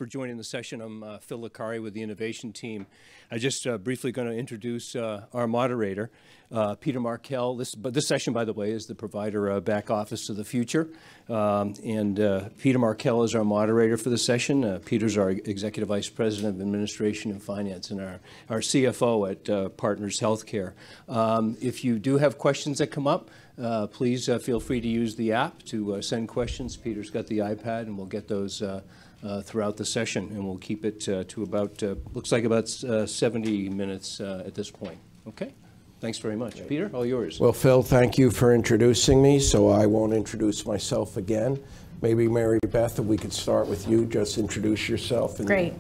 for joining the session. I'm Phil Licari with the innovation team. I'm just briefly going to introduce our moderator, Peter Markell. This session, by the way, is the provider back office of the future. Peter Markell is our moderator for the session. Peter's our Executive Vice President of Administration and Finance and our CFO at Partners Healthcare. If you do have questions that come up, please feel free to use the app to send questions. Peter's got the iPad, and we'll get those throughout the session, and we'll keep it to about, looks like about 70 minutes at this point. Okay? Thanks very much. Peter, all yours. Well, Phil, thank you for introducing me, so I won't introduce myself again. Maybe Mary Beth, if we could start with you, just introduce yourself. Great.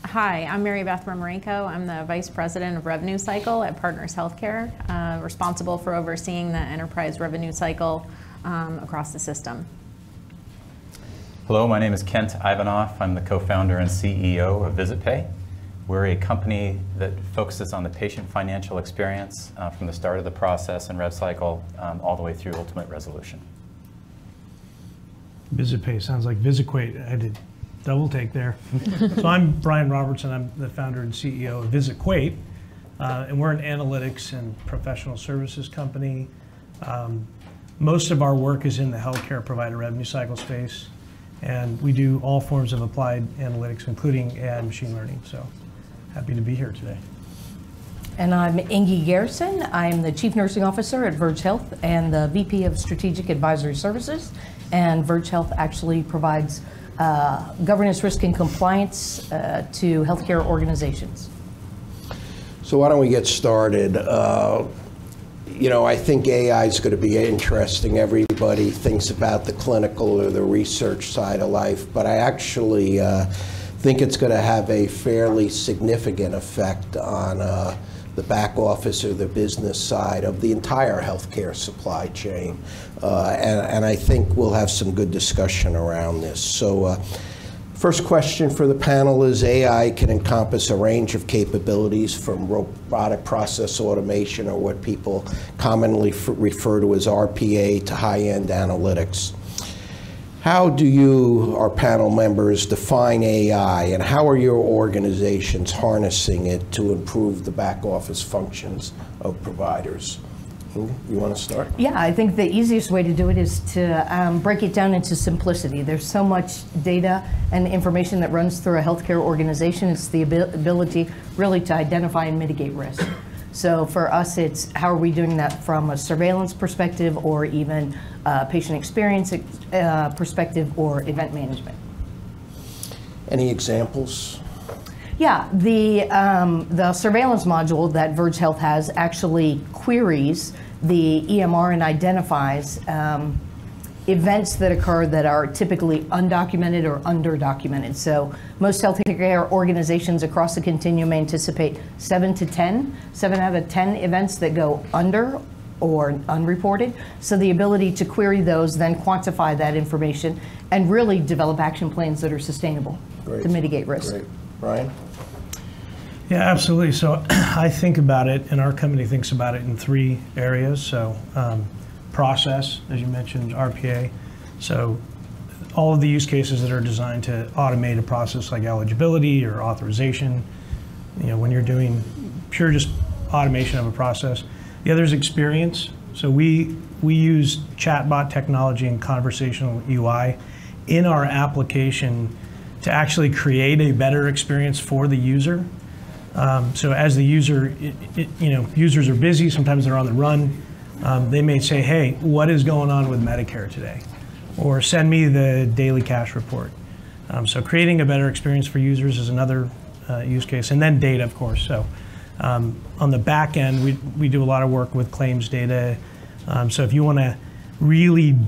Hi, I'm Beth Remorenko. I'm the Vice President of Revenue Cycle at Partners Healthcare, responsible for overseeing the enterprise revenue cycle across the system. Hello, my name is Kent Ivanoff. I'm the co-founder and CEO of VisitPay. We're a company that focuses on the patient financial experience from the start of the process and rev cycle all the way through ultimate resolution. VisitPay sounds like VisiQuate. I had to double take there. So I'm Brian Robertson. I'm the founder and CEO of VisiQuate, and we're an analytics and professional services company. Most of our work is in the healthcare provider revenue cycle space, and we do all forms of applied analytics, including AI and machine learning. So happy to be here today. And I'm Garrison. I'm the Chief Nursing Officer at Verge Health and the VP of Strategic Advisory Services. And Verge Health actually provides governance, risk, and compliance to healthcare organizations. So why don't we get started? I think AI is going to be interesting. Everybody thinks about the clinical or the research side of life, but I actually think it's going to have a fairly significant effect on the back office or the business side of the entire healthcare supply chain. And I think we'll have some good discussion around this. So first question for the panel is, AI can encompass a range of capabilities from robotic process automation, or what people commonly refer to as RPA, to high-end analytics. How do you, our panel members, define AI, and how are your organizations harnessing it to improve the back office functions of providers? You want to start? Yeah, I think the easiest way to do it is to break it down into simplicity. There's so much data and information that runs through a healthcare organization. It's the ability really to identify and mitigate risk. So for us, it's how are we doing that from a surveillance perspective, or even patient experience perspective, or event management. Any examples? Yeah, the surveillance module that Verge Health has actually queries the EMR and identifies events that occur that are typically undocumented or underdocumented. So most healthcare organizations across the continuum anticipate 7 out of 10 events that go under or unreported. So the ability to query those, then quantify that information, and really develop action plans that are sustainable to mitigate risk. Great. Brian? Yeah, absolutely. So I think about it, and our company thinks about it in 3 areas. So process, as you mentioned, RPA. So all of the use cases that are designed to automate a process like eligibility or authorization, when you're doing pure just automation of a process. The other is experience. So we use chatbot technology and conversational UI in our application to actually create a better experience for the user. So as the user, users are busy, sometimes they're on the run. They may say, hey, what is going on with Medicare today? Or send me the daily cash report. So creating a better experience for users is another use case. And then data, of course. So on the back end, we do a lot of work with claims data. So if you want to really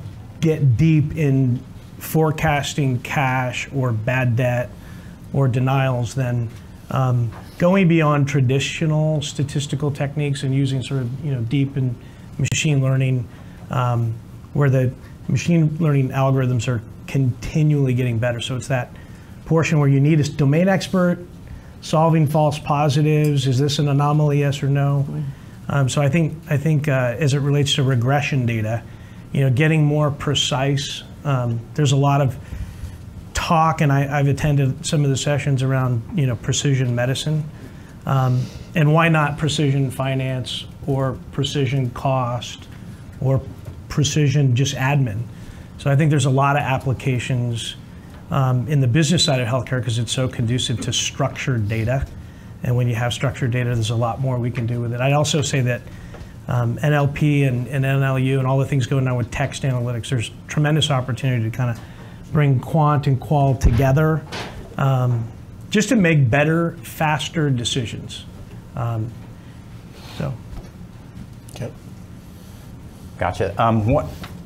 get deep in forecasting cash or bad debt or denials, then going beyond traditional statistical techniques and using sort of deep in machine learning, where the machine learning algorithms are continually getting better. So it's that portion where you need a domain expert solving false positives. Is this an anomaly, yes or no? So I think as it relates to regression data, getting more precise. There's a lot of talk, and I've attended some of the sessions around, precision medicine. And why not precision finance or precision cost or precision just admin? So I think there's a lot of applications in the business side of healthcare because it's so conducive to structured data. And when you have structured data, there's a lot more we can do with it. I'd also say that NLP and NLU and all the things going on with text analytics, there's tremendous opportunity to kind of bring quant and qual together just to make better, faster decisions. Okay. Gotcha.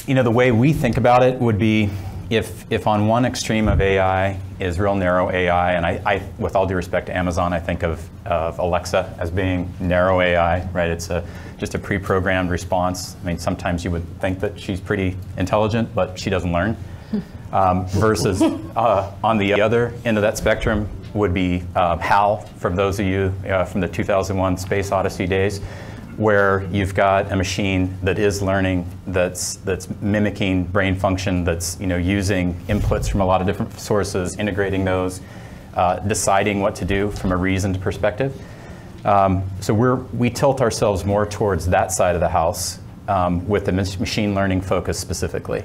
The way we think about it would be if on one extreme of AI is real narrow AI, and I with all due respect to Amazon, I think of Alexa as being narrow AI, right? It's just a pre-programmed response. I mean, sometimes you would think that she's pretty intelligent, but she doesn't learn. Versus on the other end of that spectrum would be HAL, from those of you from the 2001 Space Odyssey days, where you've got a machine that is learning, that's mimicking brain function, that's using inputs from a lot of different sources, integrating those, deciding what to do from a reasoned perspective. So we tilt ourselves more towards that side of the house with the machine learning focus specifically.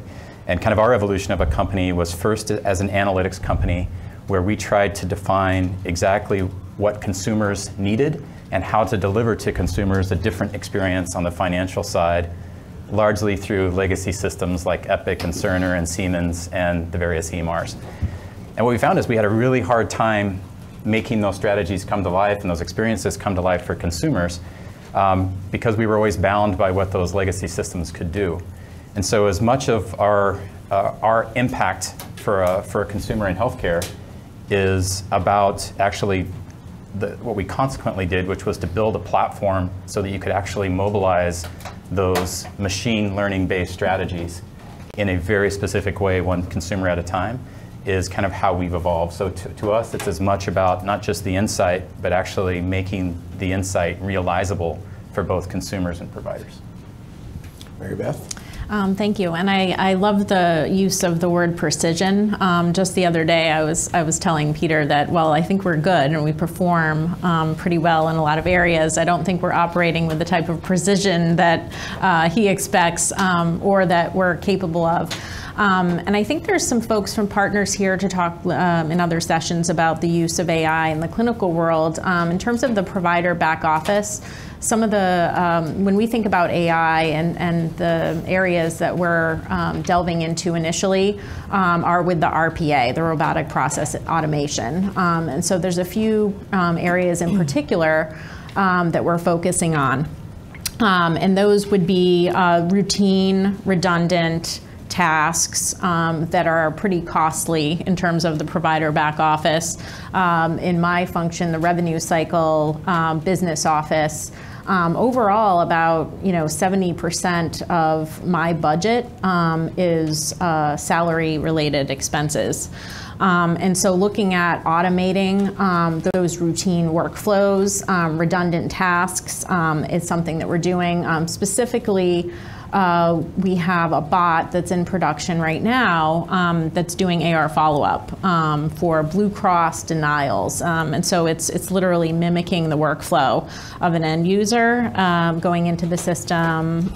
And kind of our evolution of a company was first as an analytics company, where we tried to define exactly what consumers needed and how to deliver to consumers a different experience on the financial side, largely through legacy systems like Epic and Cerner and Siemens and the various EMRs. And what we found is we had a really hard time making those strategies come to life and those experiences come to life for consumers because we were always bound by what those legacy systems could do. And so as much of our impact for a consumer in healthcare is about actually what we consequently did, which was to build a platform so that you could actually mobilize those machine learning-based strategies in a very specific way, one consumer at a time, is kind of how we've evolved. So to us, it's as much about not just the insight, but actually making the insight realizable for both consumers and providers. Mary Beth? Thank you, and I love the use of the word precision. Just the other day, I was telling Peter that, well, I think we're good and we perform pretty well in a lot of areas. I don't think we're operating with the type of precision that he expects or that we're capable of. And I think there's some folks from partners here to talk in other sessions about the use of AI in the clinical world. In terms of the provider back office, some of the, when we think about AI and the areas that we're delving into initially are with the RPA, the robotic process automation. And so there's a few areas in particular that we're focusing on. And those would be routine, redundant tasks that are pretty costly in terms of the provider back office. In my function, the revenue cycle, business office, overall about 70% of my budget is salary related expenses. And so looking at automating those routine workflows, redundant tasks is something that we're doing. Specifically, we have a bot that's in production right now that's doing AR follow-up for Blue Cross denials. And so it's literally mimicking the workflow of an end user going into the system,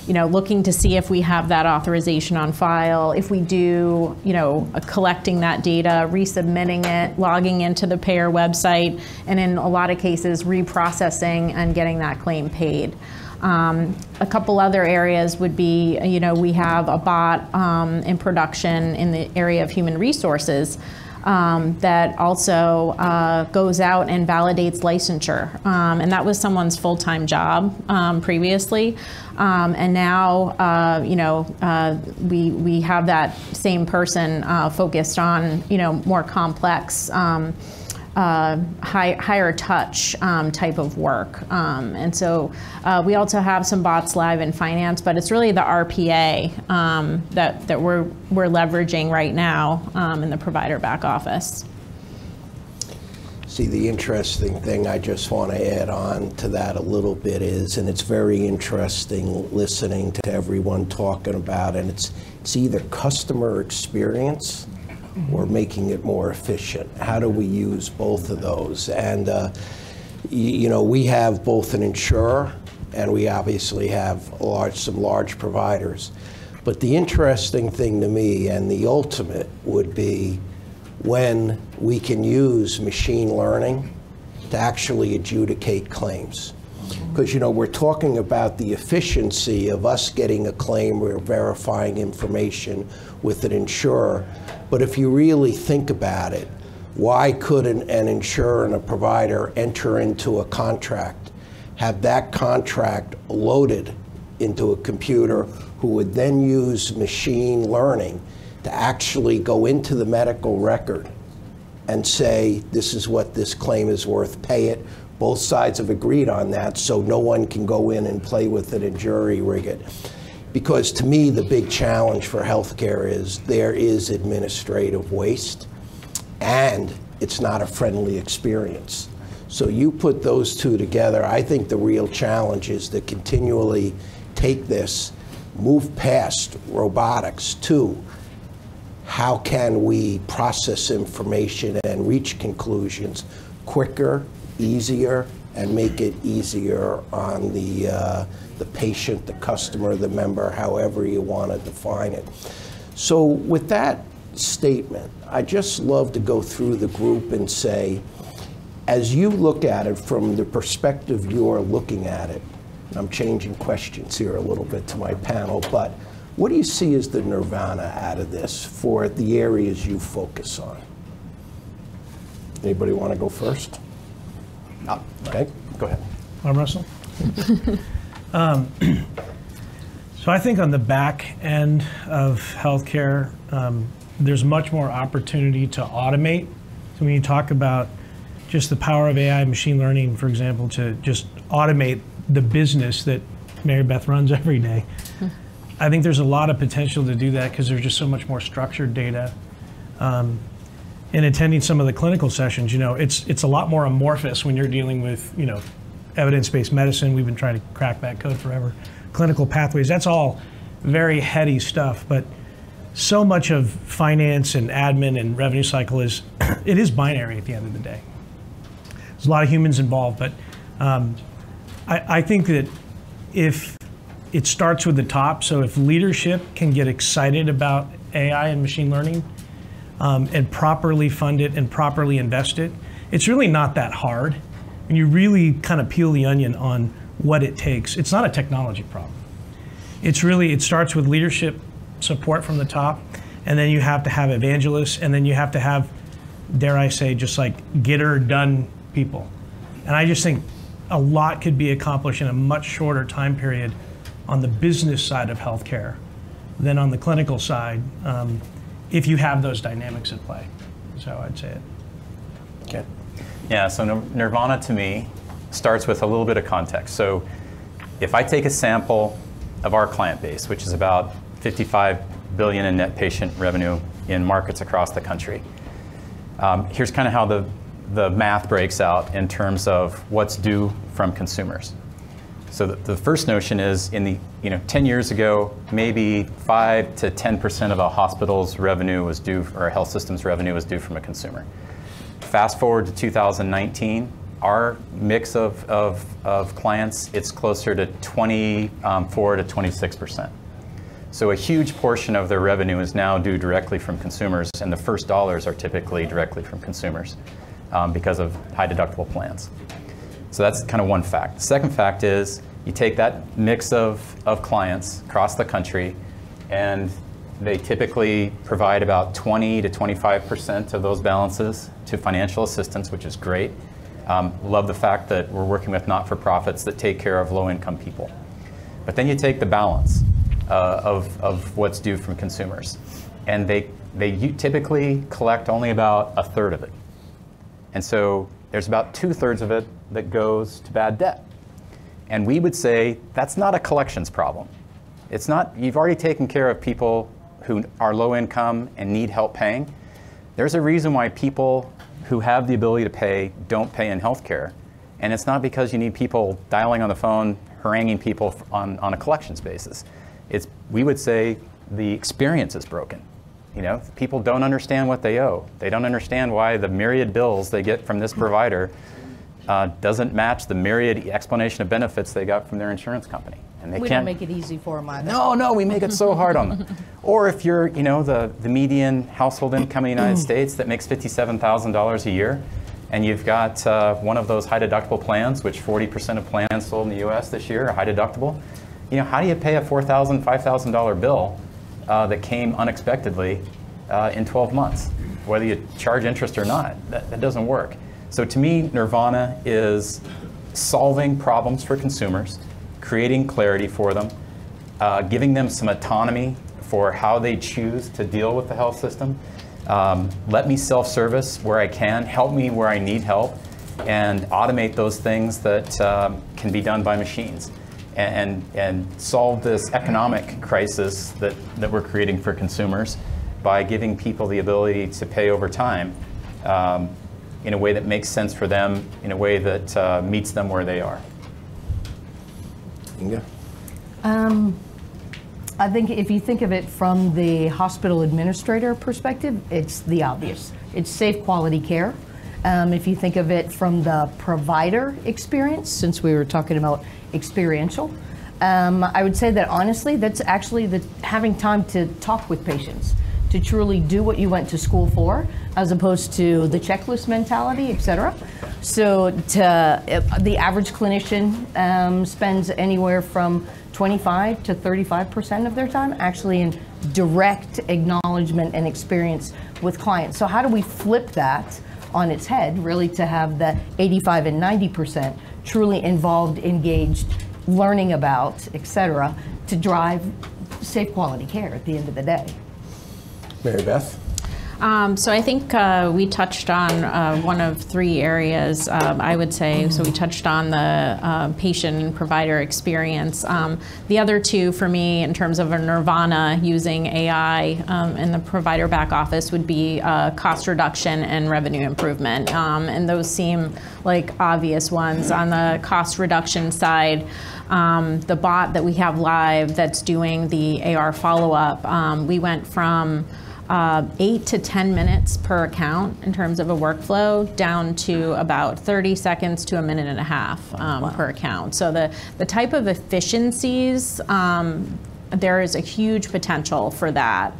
looking to see if we have that authorization on file. If we do, collecting that data, resubmitting it, logging into the payer website, and in a lot of cases, reprocessing and getting that claim paid. A couple other areas would be, we have a bot in production in the area of human resources that also goes out and validates licensure. And that was someone's full-time job previously. And now, we have that same person focused on, more complex higher touch type of work. And so we also have some bots live in finance, but it's really the RPA that we're leveraging right now in the provider back office. See, the interesting thing I just want to add on to that a little bit is, and it's very interesting listening to everyone talking about it, it's either customer experience or making it more efficient? How do we use both of those? And you know, we have both an insurer and we obviously have some large providers. But the interesting thing to me and the ultimate would be when we can use machine learning to actually adjudicate claims. Because, you know, we're talking about the efficiency of us getting a claim, we're verifying information with an insurer. But if you really think about it, why could an insurer and a provider enter into a contract, have that contract loaded into a computer who would then use machine learning to actually go into the medical record and say, this is what this claim is worth, pay it. Both sides have agreed on that, so no one can go in and play with it and jury rig it. Because to me, the big challenge for healthcare is there is administrative waste and it's not a friendly experience. So you put those two together, I think the real challenge is to continually take this, move past robotics to how can we process information and reach conclusions quicker, easier, and make it easier on the patient, the customer, the member, however you want to define it. So with that statement, I just love to go through the group and say, as you look at it from the perspective you're looking at it, and I'm changing questions here a little bit to my panel, but what do you see as the nirvana out of this for the areas you focus on? Anybody want to go first? No. Okay, Go ahead. Arm wrestle? So I think on the back end of healthcare, there's much more opportunity to automate. So when you talk about just the power of AI, machine learning, for example, to just automate the business that Mary Beth runs every day, I think there's a lot of potential to do that because there's just so much more structured data. In attending some of the clinical sessions, you know, it's a lot more amorphous when you're dealing with, you know, evidence-based medicine. We've been trying to crack that code forever. Clinical pathways, that's all very heady stuff, but so much of finance and admin and revenue cycle is, it is binary at the end of the day. There's a lot of humans involved, but I think that if it starts with the top, so if leadership can get excited about AI and machine learning and properly fund it and properly invest it, it's really not that hard. And you really kind of peel the onion on what it takes. It's not a technology problem. It's really, it starts with leadership support from the top, and then you have to have evangelists, and then you have to have, dare I say, just like get-her-done people. And I just think a lot could be accomplished in a much shorter time period on the business side of healthcare than on the clinical side if you have those dynamics at play. That's how I'd say it. okay. Yeah, so Nirvana to me starts with a little bit of context. So if I take a sample of our client base, which is about 55 billion in net patient revenue in markets across the country, here's kind of how the math breaks out in terms of what's due from consumers. So the first notion is in the 10 years ago, maybe 5 to 10% of a hospital's revenue was due, or a health system's revenue was due from a consumer. Fast forward to 2019, our mix of clients, it's closer to 24 to 26%. So a huge portion of their revenue is now due directly from consumers, and the first dollars are typically directly from consumers because of high deductible plans. So that's kind of one fact. The second fact is you take that mix of clients across the country, and they typically provide about 20 to 25% of those balances to financial assistance, which is great. Love the fact that we're working with not-for-profits that take care of low-income people. But then you take the balance of what's due from consumers, and they typically collect only about a third of it. And so there's about 2/3 of it that goes to bad debt. And we would say that's not a collections problem. It's not, you've already taken care of people who are low income and need help paying. There's a reason why people who have the ability to pay don't pay in healthcare. And it's not because you need people dialing on the phone, haranguing people on a collections basis. We would say the experience is broken. You know, people don't understand what they owe. They don't understand why the myriad bills they get from this provider doesn't match the myriad explanation of benefits they got from their insurance company. And We don't make it easy for them either. No, we make it so hard on them. Or if you're, you know, the median household income in the United States that makes $57,000 a year, and you've got one of those high deductible plans, which 40% of plans sold in the US this year are high deductible, you know, how do you pay a $4,000, $5,000 bill that came unexpectedly in 12 months, whether you charge interest or not? That doesn't work. So to me, Nirvana is solving problems for consumers, creating clarity for them, giving them some autonomy for how they choose to deal with the health system. Let me self-service where I can, help me where I need help, and automate those things that can be done by machines, and solve this economic crisis that we're creating for consumers by giving people the ability to pay over time in a way that makes sense for them, in a way that meets them where they are. Inge? I think if you think of it from the hospital administrator perspective, it's the obvious. It's safe, quality care. If you think of it from the provider experience, since we were talking about experiential, I would say that honestly, that's actually having time to talk with patients, to truly do what you went to school for, as opposed to the checklist mentality, et cetera. So the average clinician spends anywhere from 25 to 35% of their time actually in direct acknowledgement and experience with clients. So how do we flip that on its head, really, to have the 85 and 90% truly involved, engaged, learning about, et cetera, to drive safe quality care at the end of the day? Mary Beth? So I think we touched on one of three areas, I would say. So we touched on the patient and provider experience. The other two for me, in terms of a Nirvana using AI in the provider back office, would be cost reduction and revenue improvement. And those seem like obvious ones. On the cost reduction side, the bot that we have live that's doing the AR follow-up, we went from 8 to 10 minutes per account in terms of a workflow, down to about 30 seconds to a minute and a half per account. So the type of efficiencies, there is a huge potential for that,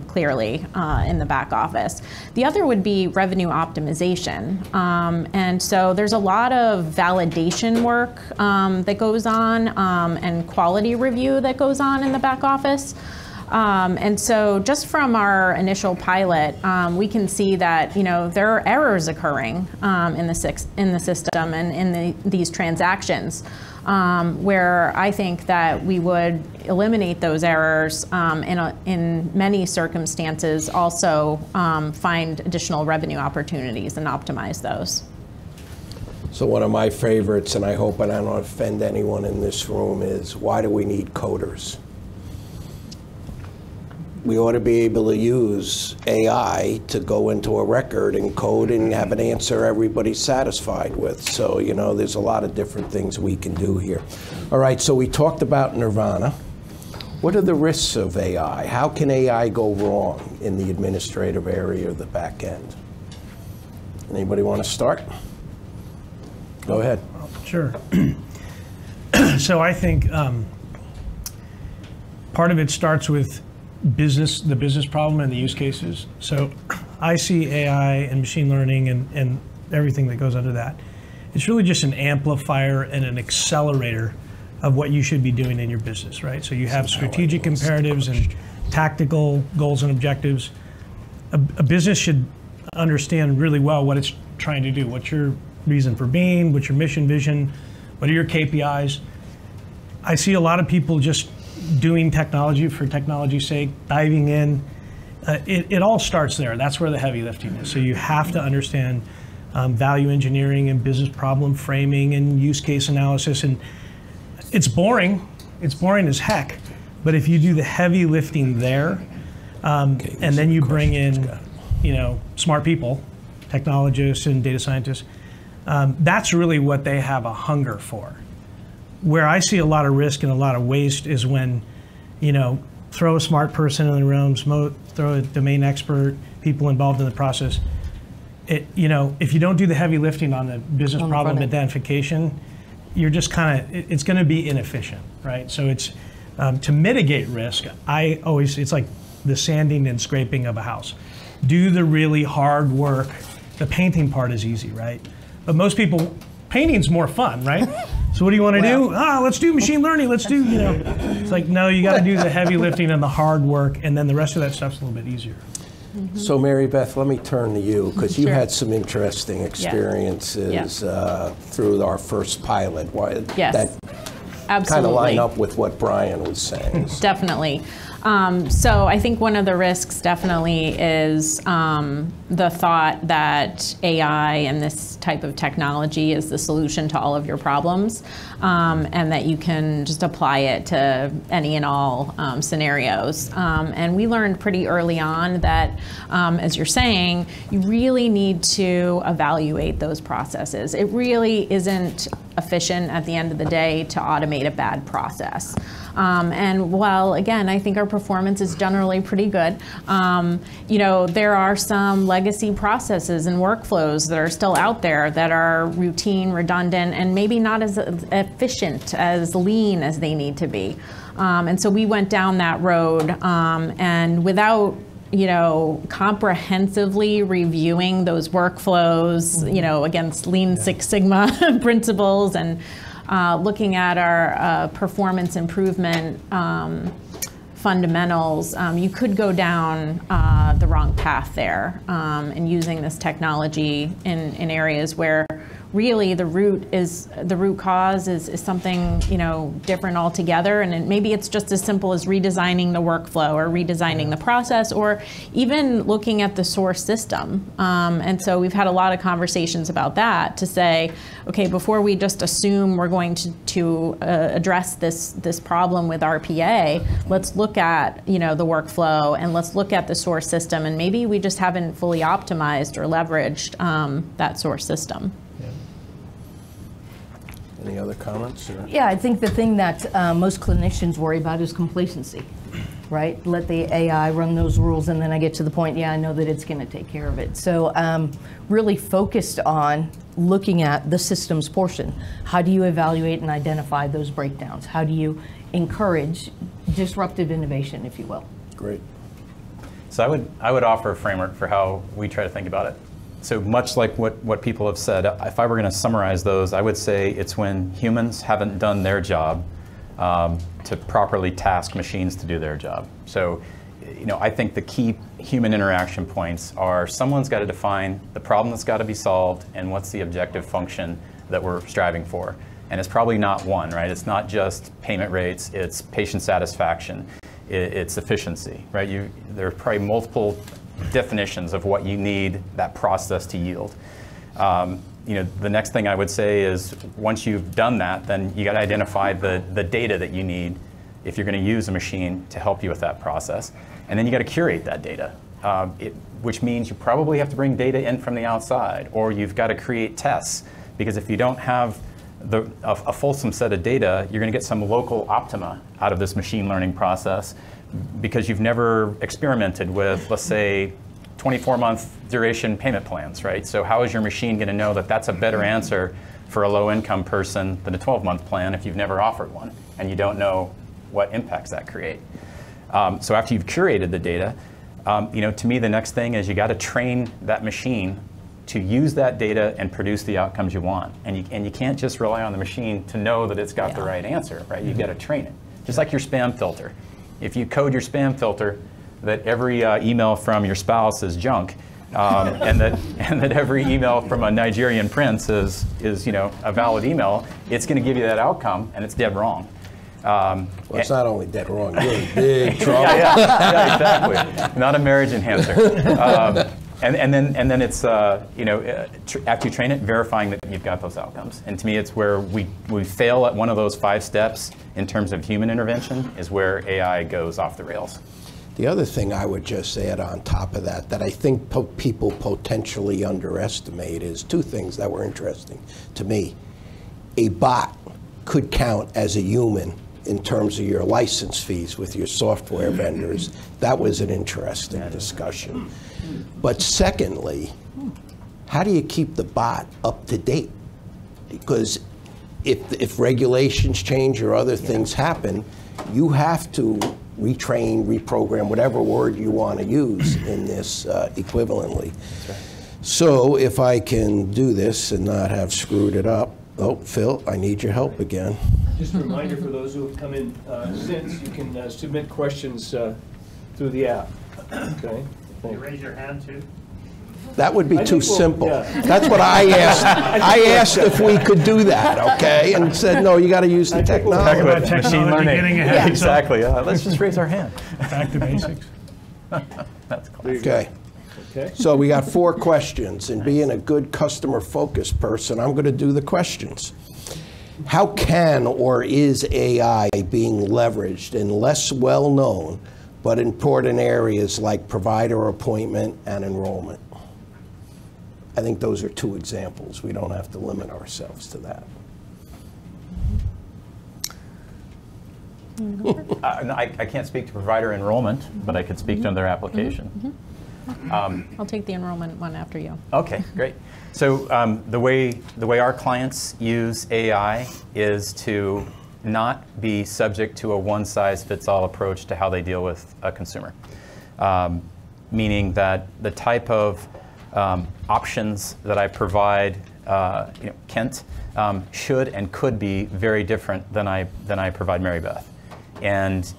clearly, in the back office. The other would be revenue optimization. And so there's a lot of validation work that goes on, and quality review that goes on in the back office. And so just from our initial pilot, we can see that, you know, there are errors occurring in the system and in these transactions, where I think that we would eliminate those errors, in many circumstances also find additional revenue opportunities and optimize those. So one of my favorites, and I hope I don't offend anyone in this room, is why do we need coders? We ought to be able to use AI to go into a record and code and have an answer everybody's satisfied with. So, you know, there's a lot of different things we can do here. All right, so we talked about Nirvana. What are the risks of AI? How can AI go wrong in the administrative area or the back end? Anybody want to start? Go ahead. Sure. So I think part of it starts with the business problem and the use cases. So I see AI and machine learning and everything that goes under that. It's really just an amplifier and an accelerator of what you should be doing in your business, right? So you have strategic imperatives and tactical goals and objectives. A business should understand really well what it's trying to do. What's your reason for being? What's your mission, vision? What are your KPIs? I see a lot of people just doing technology for technology's sake, diving in. It all starts there. That's where the heavy lifting is. So you have to understand value engineering and business problem framing and use case analysis. And it's boring. It's boring as heck. But if you do the heavy lifting there, and then you bring in, you know, smart people, technologists and data scientists, that's really what they have a hunger for. Where I see a lot of risk and a lot of waste is when, you know, throw a smart person in the room, throw a domain expert, people involved in the process. If you don't do the heavy lifting on the business problem identification, you're just it's going to be inefficient, right? So it's to mitigate risk. It's like the sanding and scraping of a house. Do the really hard work. The painting part is easy, right? But most people, painting's more fun, right? So what do you want to do? Let's do machine learning. Let's do, It's like, no, you got to do the heavy lifting and the hard work, and then the rest of that stuff's a little bit easier. So Mary Beth, let me turn to you, because you had some interesting experiences through our first pilot. That absolutely kind of line up with what Brian was saying. Definitely. So I think one of the risks definitely is the thought that AI and this type of technology is the solution to all of your problems, and that you can just apply it to any and all scenarios. And we learned pretty early on that, as you're saying, you really need to evaluate those processes. It really isn't efficient at the end of the day to automate a bad process. And while, again, I think our performance is generally pretty good, there are some legacy processes and workflows that are still out there that are routine, redundant, and maybe not as efficient, as lean as they need to be. And so we went down that road, and without comprehensively reviewing those workflows, against Lean Six Sigma principles, and looking at our performance improvement fundamentals, you could go down the wrong path there, and using this technology in areas where really the root cause is something different altogether, and maybe it's just as simple as redesigning the workflow or redesigning the process, or even looking at the source system. And so we've had a lot of conversations about that to say, okay, before we just assume we're going to address this problem with RPA, let's look at the workflow, and let's look at the source system, and maybe we just haven't fully optimized or leveraged that source system. Any other comments? Or? Yeah, I think the thing that most clinicians worry about is complacency, right? Let the AI run those rules, and then I get to the point, I know that it's going to take care of it. So really focused on looking at the systems portion. How do you evaluate and identify those breakdowns? How do you encourage disruptive innovation, if you will? Great. So I would offer a framework for how we try to think about it. So much like what people have said, if I were going to summarize those, I would say it's when humans haven't done their job to properly task machines to do their job. So, I think the key human interaction points are someone's got to define the problem that's got to be solved and what's the objective function that we're striving for. And it's probably not one, right? It's not just payment rates, it's patient satisfaction, it's efficiency, right? There are probably multiple definitions of what you need that process to yield. The next thing I would say is once you've done that, then you got to identify the data that you need if you're going to use a machine to help you with that process. And then you got to curate that data, which means you probably have to bring data in from the outside, or you've got to create tests, because if you don't have a fulsome set of data, you're going to get some local optima out of this machine learning process, because you've never experimented with, let's say, 24-month duration payment plans, right? So how is your machine going to know that that's a better answer for a low-income person than a 12-month plan if you've never offered one and you don't know what impacts that create? So after you've curated the data, to me the next thing is you got to train that machine to use that data and produce the outcomes you want. And you can't just rely on the machine to know that it's got the right answer, right? You've got to train it. Just like your spam filter. If you code your spam filter that every email from your spouse is junk, and that every email from a Nigerian prince is a valid email, it's going to give you that outcome, and it's dead wrong. Well, it's not only dead wrong, you're in big trouble. Yeah, exactly. Not a marriage enhancer. And then it's after you train it, verifying that you've got those outcomes. And to me, it's where we fail at one of those 5 steps in terms of human intervention is where AI goes off the rails. The other thing I would just add on top of that I think people potentially underestimate is 2 things that were interesting to me. A bot could count as a human in terms of your license fees with your software vendors. That was an interesting discussion. But secondly, how do you keep the bot up to date? Because if regulations change or other things happen, you have to retrain, reprogram, whatever word you want to use in this equivalently. That's right. So if I can do this and not have screwed it up, oh, Phil, I need your help again. Just a reminder for those who have come in since, you can submit questions through the app. Okay. Can you raise your hand too? That would be too simple. Yeah. That's what I asked. I asked if we could do that, okay? And said, no, you got to use the technology. Talk about machine learning. Getting ahead. Yeah, exactly. Let's just raise our hand. Back to basics. That's classic. Okay. Okay. So we got 4 questions, and being a good customer-focused person, I'm going to do the questions. How can or is AI being leveraged in less well-known but important areas like provider appointment and enrollment? I think those are 2 examples. We don't have to limit ourselves to that. I can't speak to provider enrollment, but I could speak to another application. I'll take the enrollment one after you. Okay, great. So the way our clients use AI is to not be subject to a one-size-fits-all approach to how they deal with a consumer. Meaning that the type of options that I provide, Kent, should and could be very different than I provide Mary Beth. And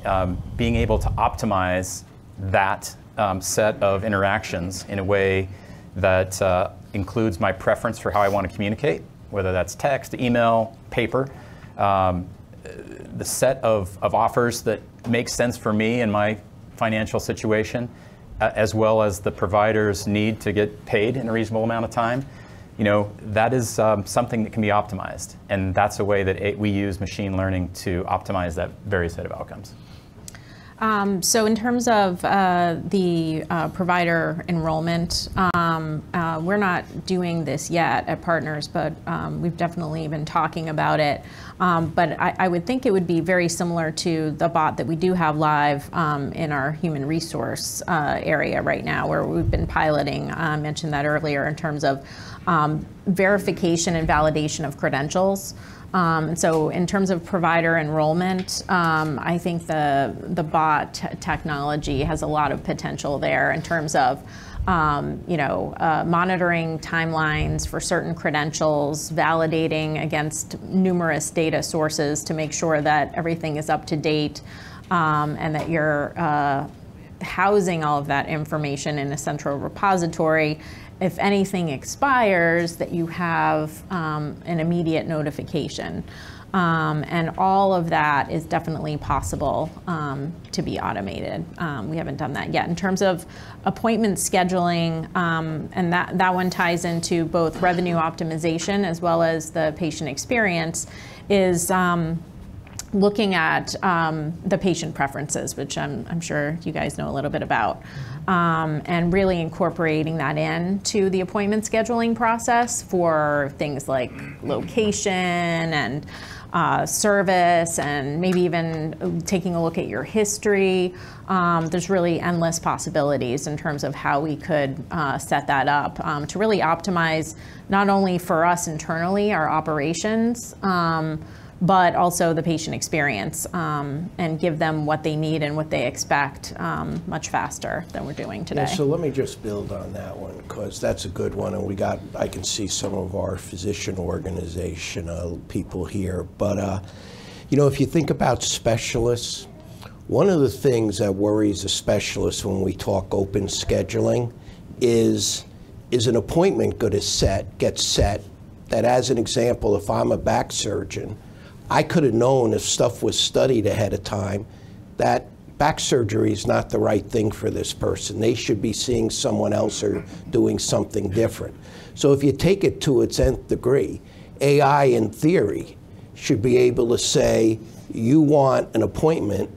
being able to optimize that set of interactions in a way that includes my preference for how I want to communicate, whether that's text, email, paper, the set of offers that make sense for me and my financial situation, as well as the provider's need to get paid in a reasonable amount of time, that is something that can be optimized. And that's a way that we use machine learning to optimize that very set of outcomes. So in terms of the provider enrollment, we're not doing this yet at Partners, but we've definitely been talking about it. But I would think it would be very similar to the bot that we do have live in our human resource area right now, where we've been piloting, I mentioned that earlier, in terms of verification and validation of credentials. So in terms of provider enrollment, I think the bot technology has a lot of potential there in terms of monitoring timelines for certain credentials, validating against numerous data sources to make sure that everything is up to date, and that you're housing all of that information in a central repository. If anything expires, that you have an immediate notification. And all of that is definitely possible to be automated. We haven't done that yet. In terms of appointment scheduling, and that one ties into both revenue optimization as well as the patient experience, is looking at the patient preferences, which I'm sure you guys know a little bit about, and really incorporating that into the appointment scheduling process for things like location and service, and maybe even taking a look at your history. There's really endless possibilities in terms of how we could set that up to really optimize not only for us internally, our operations, but also the patient experience, and give them what they need and what they expect much faster than we're doing today. Yeah, so let me just build on that one, because that's a good one, and I can see some of our physician organization people here. But if you think about specialists, one of the things that worries a specialist when we talk open scheduling is an appointment gets set, that, as an example, if I'm a back surgeon, I could have known, if stuff was studied ahead of time, that back surgery is not the right thing for this person. They should be seeing someone else or doing something different. So if you take it to its nth degree, AI in theory should be able to say, you want an appointment,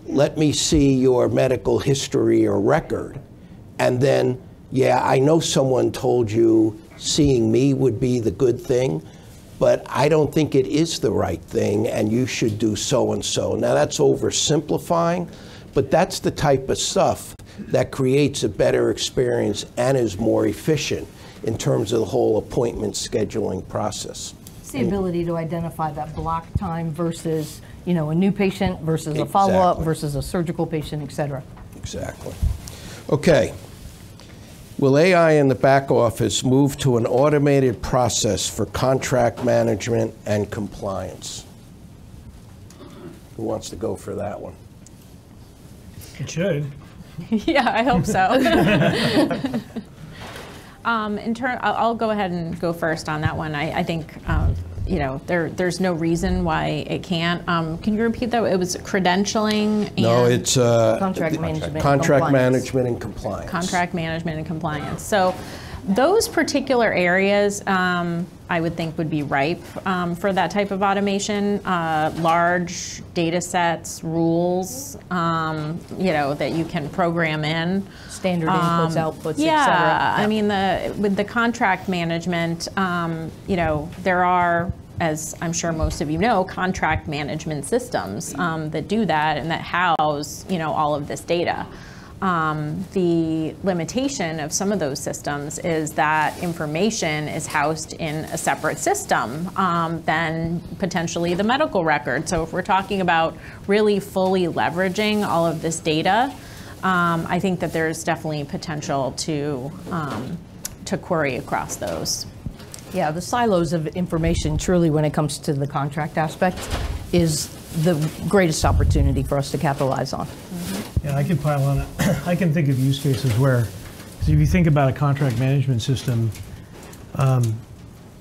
let me see your medical history or record, and then, yeah, I know someone told you seeing me would be the good thing, but I don't think it is the right thing, and you should do so and so. Now that's oversimplifying, but that's the type of stuff that creates a better experience and is more efficient in terms of the whole appointment scheduling process. It's the ability to identify that block time versus, a new patient versus a follow-up versus a surgical patient, et cetera. Exactly. Okay. Will AI in the back office move to an automated process for contract management and compliance? Who wants to go for that one? It should. Yeah, I hope so. I'll go ahead and go first on that one. I think there's no reason why it can't. Can you repeat that? It was credentialing and No, it's contract management and compliance. Contract management and compliance. So those particular areas I would think would be ripe for that type of automation. Large data sets, rules, that you can program in. Standard inputs, outputs, et cetera. Yeah, I mean, with the contract management, there are, as I'm sure most of you know, contract management systems that do that and that house, all of this data. The limitation of some of those systems is that information is housed in a separate system than potentially the medical record. So if we're talking about really fully leveraging all of this data, I think that there's definitely potential to query across those. Yeah, the silos of information truly when it comes to the contract aspect is the greatest opportunity for us to capitalize on. Yeah, I can pile on it. I can think of use cases where, so if you think about a contract management system,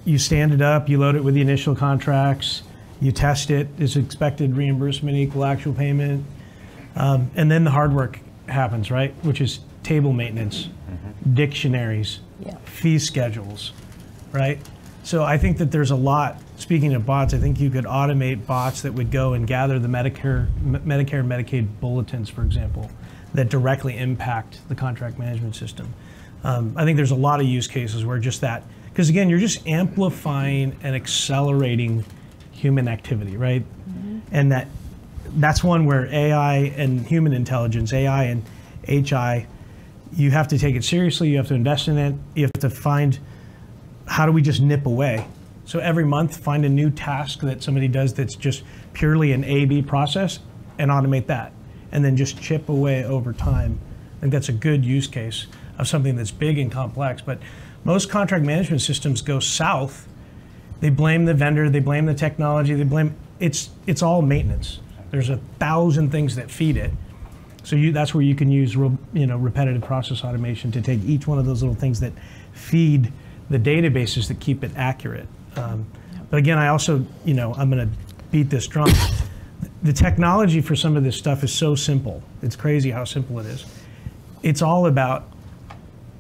you stand it up, you load it with the initial contracts, you test it, is expected reimbursement equal actual payment, and then the hard work happens, right? Which is table maintenance, dictionaries, fee schedules, right? So I think that there's a lot. Speaking of bots, I think you could automate bots that would go and gather the Medicare and Medicaid bulletins, for example, that directly impact the contract management system. I think there's a lot of use cases where just that, because again, you're just amplifying and accelerating human activity, right? And that's one where AI and human intelligence, AI and HI, you have to take it seriously, you have to invest in it, you have to find, how do we just nip away? So every month, find a new task that somebody does that's just purely an A/B process and automate that. And then just chip away over time. I think that's a good use case of something that's big and complex. But most contract management systems go south. They blame the vendor, they blame the technology, it's all maintenance. There's 1,000 things that feed it. So that's where you can use repetitive process automation to take each one of those little things that feed the databases that keep it accurate. But again, I also, I'm going to beat this drum. The technology for some of this stuff is so simple. It's crazy how simple it is. It's all about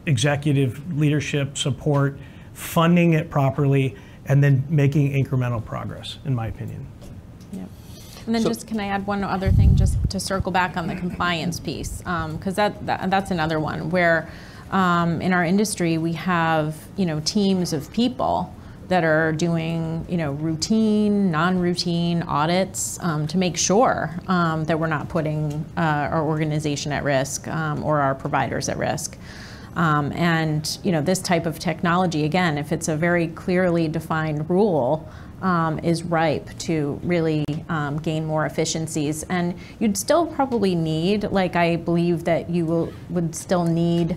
executive leadership, support, funding it properly, and then making incremental progress, in my opinion. Yep. And then can I add one other thing just to circle back on the compliance piece? Because that's another one where in our industry we have, teams of people that are doing, routine, non-routine audits to make sure that we're not putting our organization at risk or our providers at risk. And this type of technology, again, if it's a very clearly defined rule, is ripe to really gain more efficiencies. And you'd still probably need, I believe that you would still need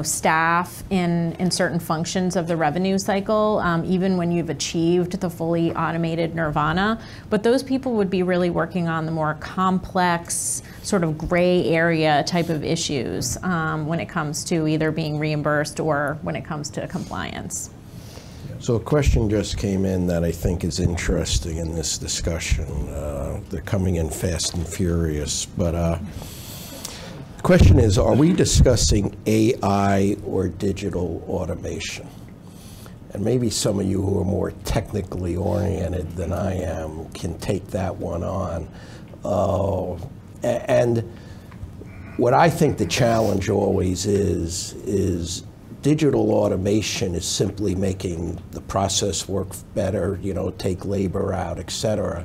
staff in certain functions of the revenue cycle, even when you've achieved the fully automated nirvana. But those people would be really working on the more complex, sort of gray area type of issues when it comes to either being reimbursed or when it comes to compliance. So a question just came in that I think is interesting in this discussion. They're coming in fast and furious, but the question is, are we discussing AI or digital automation? And maybe some of you who are more technically oriented than I am can take that one on. And what I think the challenge always is digital automation is simply making the process work better, take labor out, et cetera.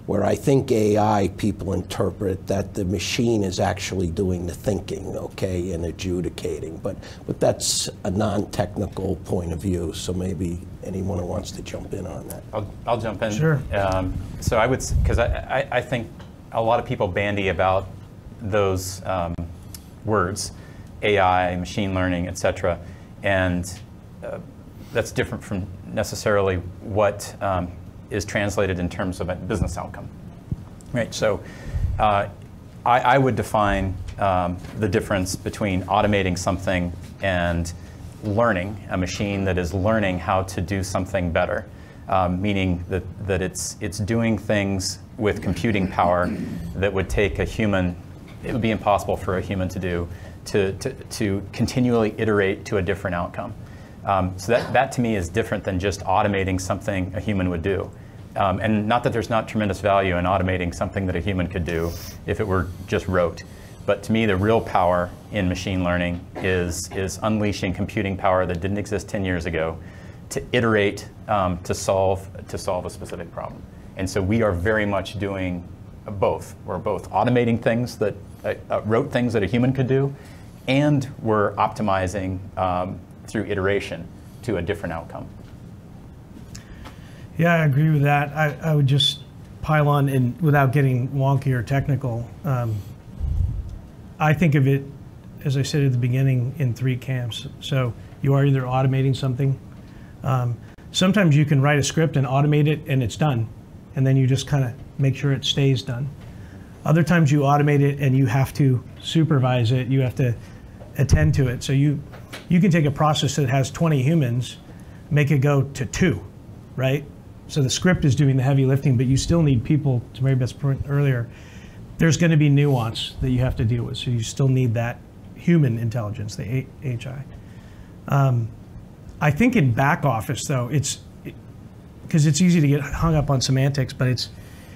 Where I think AI, people interpret that the machine is actually doing the thinking, okay, and adjudicating. But that's a non-technical point of view, so maybe anyone who wants to jump in on that. I'll jump in. Sure. So I would, because I think a lot of people bandy about those words, AI, machine learning, et cetera, and that's different from necessarily what is translated in terms of a business outcome, right? So I would define the difference between automating something and learning, a machine that is learning how to do something better, meaning that it's doing things with computing power that would take a human, it would be impossible for a human to do, to continually iterate to a different outcome. So that to me is different than just automating something a human would do. And not that there's not tremendous value in automating something that a human could do if it were just rote. But to me, the real power in machine learning is unleashing computing power that didn't exist 10 years ago to iterate to solve a specific problem. And so we are very much doing both. We're both automating things that rote things that a human could do, and we're optimizing through iteration to a different outcome. Yeah, I agree with that. I would just pile on, and without getting wonky or technical, I think of it, as I said at the beginning, in 3 camps. So you are either automating something. Sometimes you can write a script and automate it and it's done. And then you just kind of make sure it stays done. Other times you automate it and you have to supervise it. You have to attend to it. So you can take a process that has 20 humans, make it go to 2, right? So the script is doing the heavy lifting, but you still need people, to Mary Beth's point earlier, there's going to be nuance that you have to deal with. So you still need that human intelligence, the HI. I think in back office, though, because it's easy to get hung up on semantics, but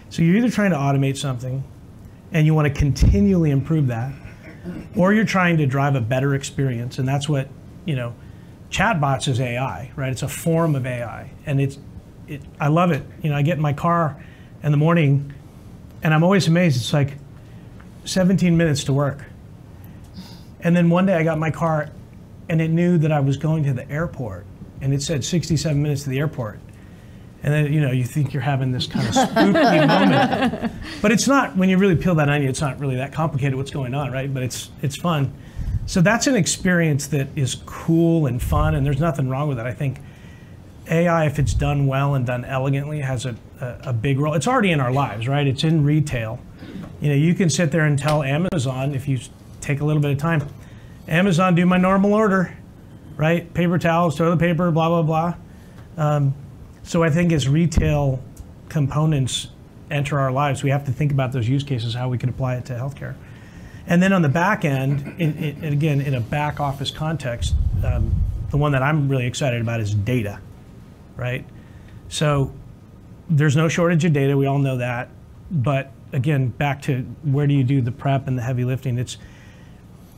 so you're either trying to automate something and you want to continually improve that, or you're trying to drive a better experience. And that's what, chatbots is AI, right? It's a form of AI. And I love it. I get in my car in the morning and I'm always amazed. It's like 17 minutes to work. And then one day I got in my car and it knew that I was going to the airport and it said 67 minutes to the airport. And then, you think you're having this kind of spooky moment. But it's not, when you really peel that onion, it's not really that complicated what's going on, right? But it's fun. So that's an experience that is cool and fun, and there's nothing wrong with it. I think AI, if it's done well and done elegantly, has a big role. It's already in our lives, right? It's in retail. You can sit there and tell Amazon, if you take a little bit of time, Amazon, do my normal order, right? Paper towels, toilet paper, blah, blah, blah. So I think as retail components enter our lives, we have to think about those use cases, how we can apply it to healthcare. And then on the back end, again, in a back office context, the one that I'm really excited about is data, right? So there's no shortage of data, we all know that. But again, back to where do you do the prep and the heavy lifting?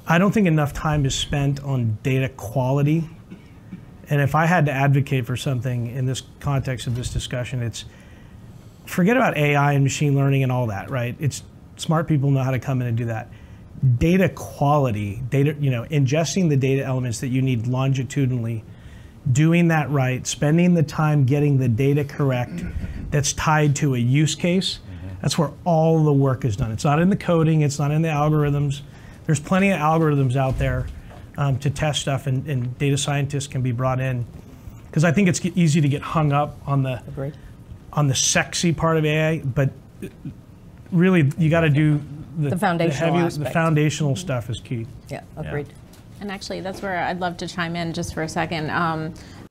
I don't think enough time is spent on data quality. And if I had to advocate for something in this context of this discussion, it's forget about AI and machine learning and all that, right? It's smart people know how to come in and do that. Data quality, ingesting the data elements that you need longitudinally, doing that right, spending the time getting the data correct that's tied to a use case, that's where all the work is done. It's not in the coding, it's not in the algorithms. There's plenty of algorithms out there to test stuff, and data scientists can be brought in. Because I think it's easy to get hung up on the sexy part of AI, but really you got to do the foundational aspect. The foundational stuff is key. Yeah, agreed. Yeah. And actually, that's where I'd love to chime in just for a second.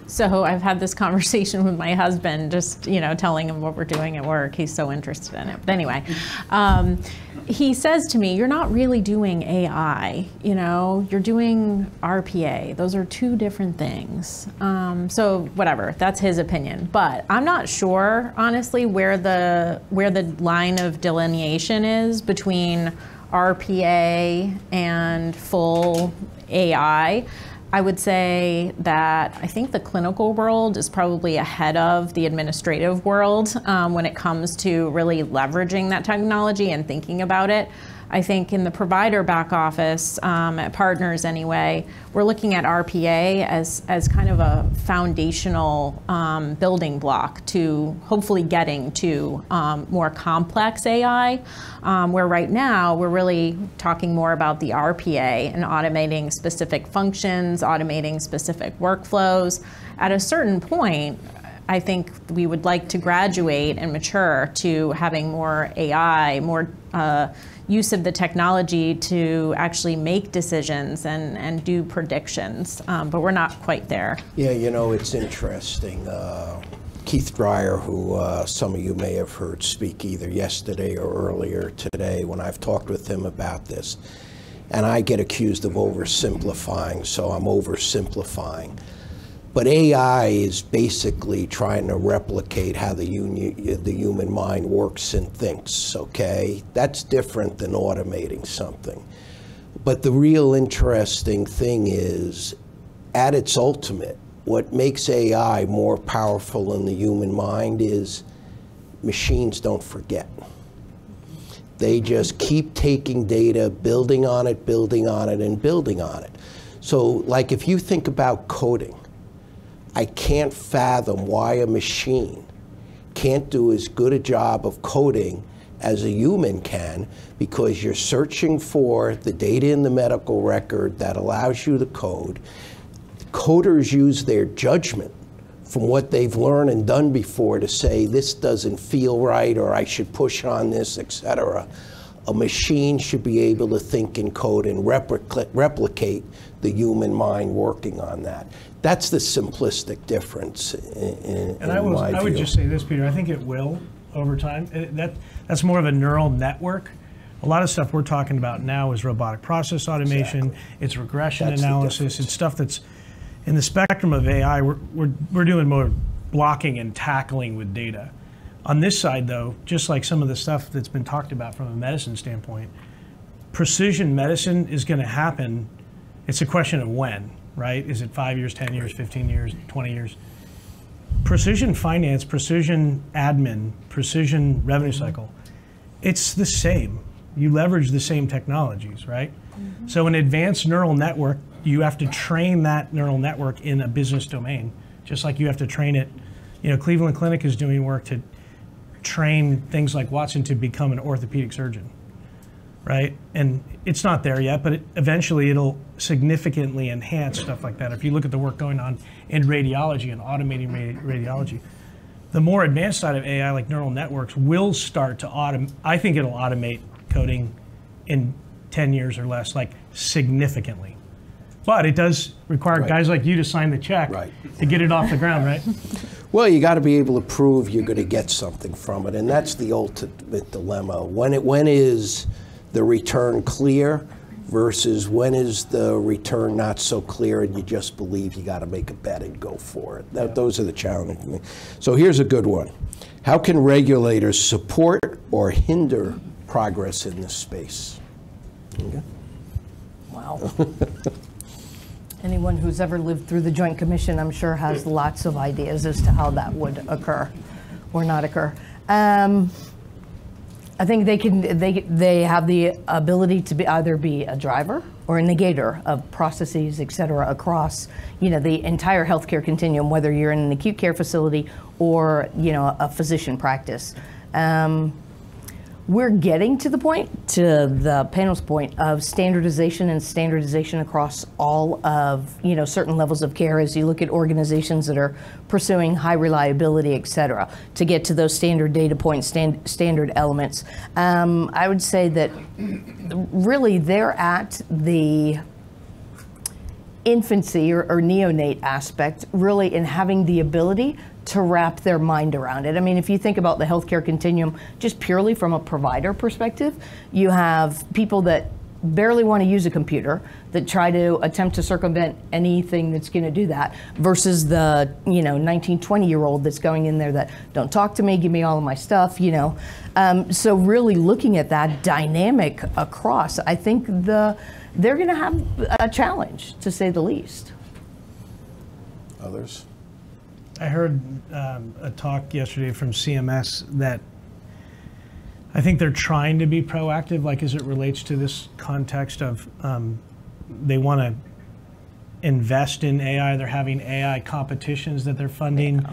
So I've had this conversation with my husband, just telling him what we're doing at work. He's so interested in it. But anyway, he says to me, "You're not really doing AI. You're doing RPA. Those are 2 different things." So whatever, that's his opinion. But I'm not sure, honestly, where the line of delineation is between RPA and full AI. I would say that I think the clinical world is probably ahead of the administrative world when it comes to really leveraging that technology and thinking about it. I think in the provider back office, at Partners anyway, we're looking at RPA as kind of a foundational building block to hopefully getting to more complex AI, where right now we're really talking more about the RPA and automating specific functions, automating specific workflows. At a certain point, I think we would like to graduate and mature to having more AI, more use of the technology to actually make decisions and do predictions, but we're not quite there. Yeah, you know, it's interesting. Keith Dreyer, who some of you may have heard speak either yesterday or earlier today when I've talked with him about this, and I get accused of oversimplifying, so I'm oversimplifying. But AI is basically trying to replicate how the human mind works and thinks, okay? That's different than automating something. But the real interesting thing is, at its ultimate, what makes AI more powerful than the human mind is machines don't forget. They just keep taking data, building on it, and building on it. So, like, if you think about coding, I can't fathom why a machine can't do as good a job of coding as a human can, because you're searching for the data in the medical record that allows you to code. Coders use their judgment from what they've learned and done before to say, this doesn't feel right, or I should push on this, etc. A machine should be able to think and code and replicate the human mind working on that. That's the simplistic difference in my view. I would just say this, Peter, I think it will over time. That's more of a neural network. A lot of stuff we're talking about now is robotic process automation, exactly. It's regression analysis, it's stuff that's in the spectrum of AI. We're doing more blocking and tackling with data. On this side, though, just like some of the stuff that's been talked about from a medicine standpoint, precision medicine is going to happen. It's a question of when, right? Is it 5 years, 10 years, 15 years, 20 years? Precision finance, precision admin, precision revenue cycle, it's the same. You leverage the same technologies, right? Mm-hmm. So an advanced neural network, you have to train that neural network in a business domain, just like you have to train it. You know, Cleveland Clinic is doing work to train things like Watson to become an orthopedic surgeon, right? And it's not there yet, but eventually it'll significantly enhance stuff like that. If you look at the work going on in radiology and automating radiology, the more advanced side of AI, like neural networks, will start to automate. I think it'll automate coding in 10 years or less, like significantly. But it does require guys like you to sign the check to get it off the ground, right? Well, you got to be able to prove you're going to get something from it, and that's the ultimate dilemma. When is the return clear versus when is the return not so clear and you just believe you got to make a bet and go for it? Those are the challenges. So here's a good one. How can regulators support or hinder progress in this space? Okay. Wow. Anyone who's ever lived through the Joint Commission, I'm sure, has lots of ideas as to how that would occur or not occur. I think they have the ability to either be a driver or a negator of processes, et cetera, across the entire healthcare continuum, whether you're in an acute care facility or a physician practice. We're getting to the point, to the panel's point, of standardization across all of certain levels of care as you look at organizations that are pursuing high reliability, et cetera, to get to those standard data points, standard elements. I would say that really they're at the infancy or neonate aspect, really, in having the ability to wrap their mind around it. I mean, if you think about the healthcare continuum just purely from a provider perspective, you have people that barely want to use a computer, that try to attempt to circumvent anything that's going to do that, versus the 19, 20-year-old that's going in there that, don't talk to me, give me all of my stuff, So really looking at that dynamic across, I think they're going to have a challenge, to say the least. Others? I heard a talk yesterday from CMS that I think they're trying to be proactive, like as it relates to this context of they want to invest in AI. They're having AI competitions that they're funding.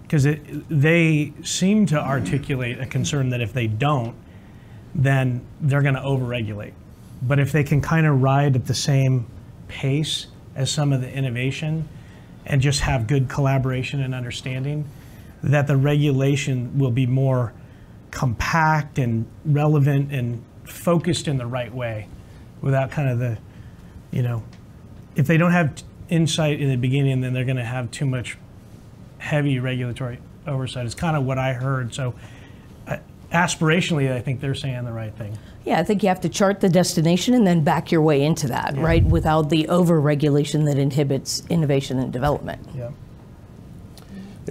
Because they seem to articulate a concern that if they don't, then they're going to overregulate. But if they can kind of ride at the same pace as some of the innovation and just have good collaboration and understanding, that the regulation will be more compact and relevant and focused in the right way without kind of the, if they don't have insight in the beginning, then they're going to have too much heavy regulatory oversight. It's kind of what I heard. So aspirationally, I think they're saying the right thing. Yeah, I think you have to chart the destination and then back your way into that, right? Without the over-regulation that inhibits innovation and development. Yeah.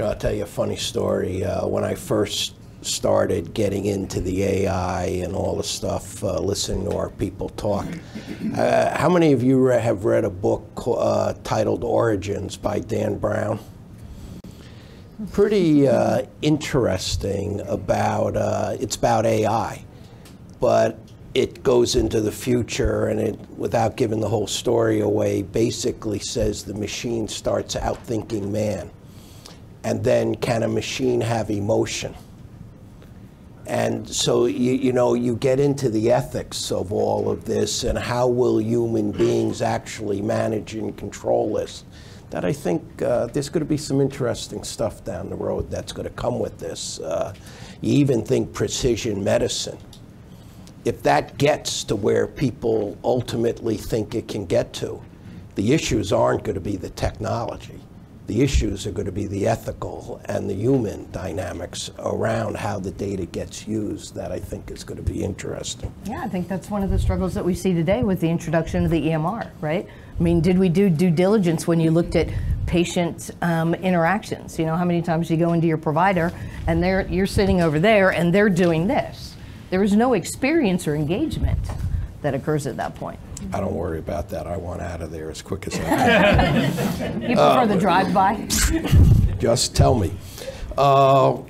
I'll tell you a funny story. When I first started getting into the AI and all the stuff, listening to our people talk, how many of you have read a book titled Origins by Dan Brown? Pretty interesting about, it's about AI, but it goes into the future, and it, without giving the whole story away, basically says the machine starts outthinking man. And then can a machine have emotion? And so, you get into the ethics of all of this, and how will human beings actually manage and control this? That I think there's going to be some interesting stuff down the road that's going to come with this. You even think precision medicine. If that gets to where people ultimately think it can get to, the issues aren't going to be the technology. The issues are going to be the ethical and the human dynamics around how the data gets used. That I think is going to be interesting. Yeah, I think that's one of the struggles that we see today with the introduction of the EMR, right? I mean, did we do due diligence when you looked at patient interactions? How many times you go into your provider and you're sitting over there and they're doing this? There is no experience or engagement that occurs at that point. I don't worry about that. I want out of there as quick as I can. You prefer the drive-by? Just tell me. So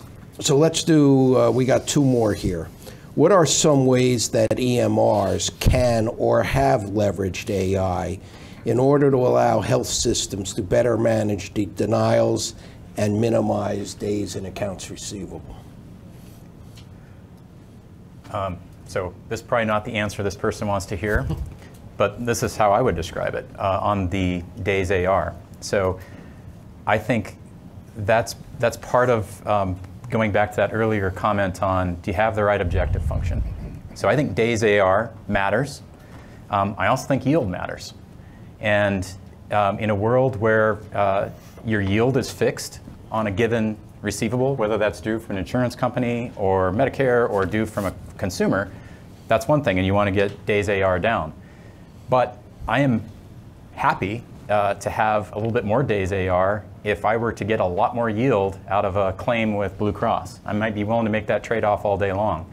let's do, we got two more here. What are some ways that EMRs can or have leveraged AI in order to allow health systems to better manage denials and minimize days in accounts receivable? So this is probably not the answer this person wants to hear, but this is how I would describe it on the days AR. So I think that's part of going back to that earlier comment on, do you have the right objective function? So I think days AR matters. I also think yield matters. And in a world where your yield is fixed on a given receivable, whether that's due from an insurance company or Medicare or due from a consumer, that's one thing, and you want to get days AR down. But I am happy to have a little bit more days AR if I were to get a lot more yield out of a claim with Blue Cross. I might be willing to make that trade-off all day long.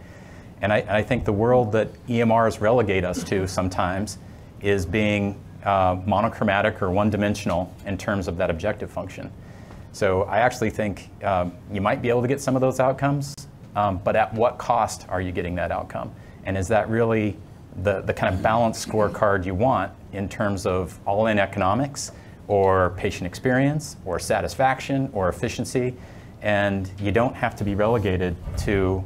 And I think the world that EMRs relegate us to sometimes is being monochromatic or one-dimensional in terms of that objective function. So I actually think you might be able to get some of those outcomes, but at what cost are you getting that outcome? And is that really the kind of balanced scorecard you want in terms of all-in economics or patient experience or satisfaction or efficiency? And you don't have to be relegated to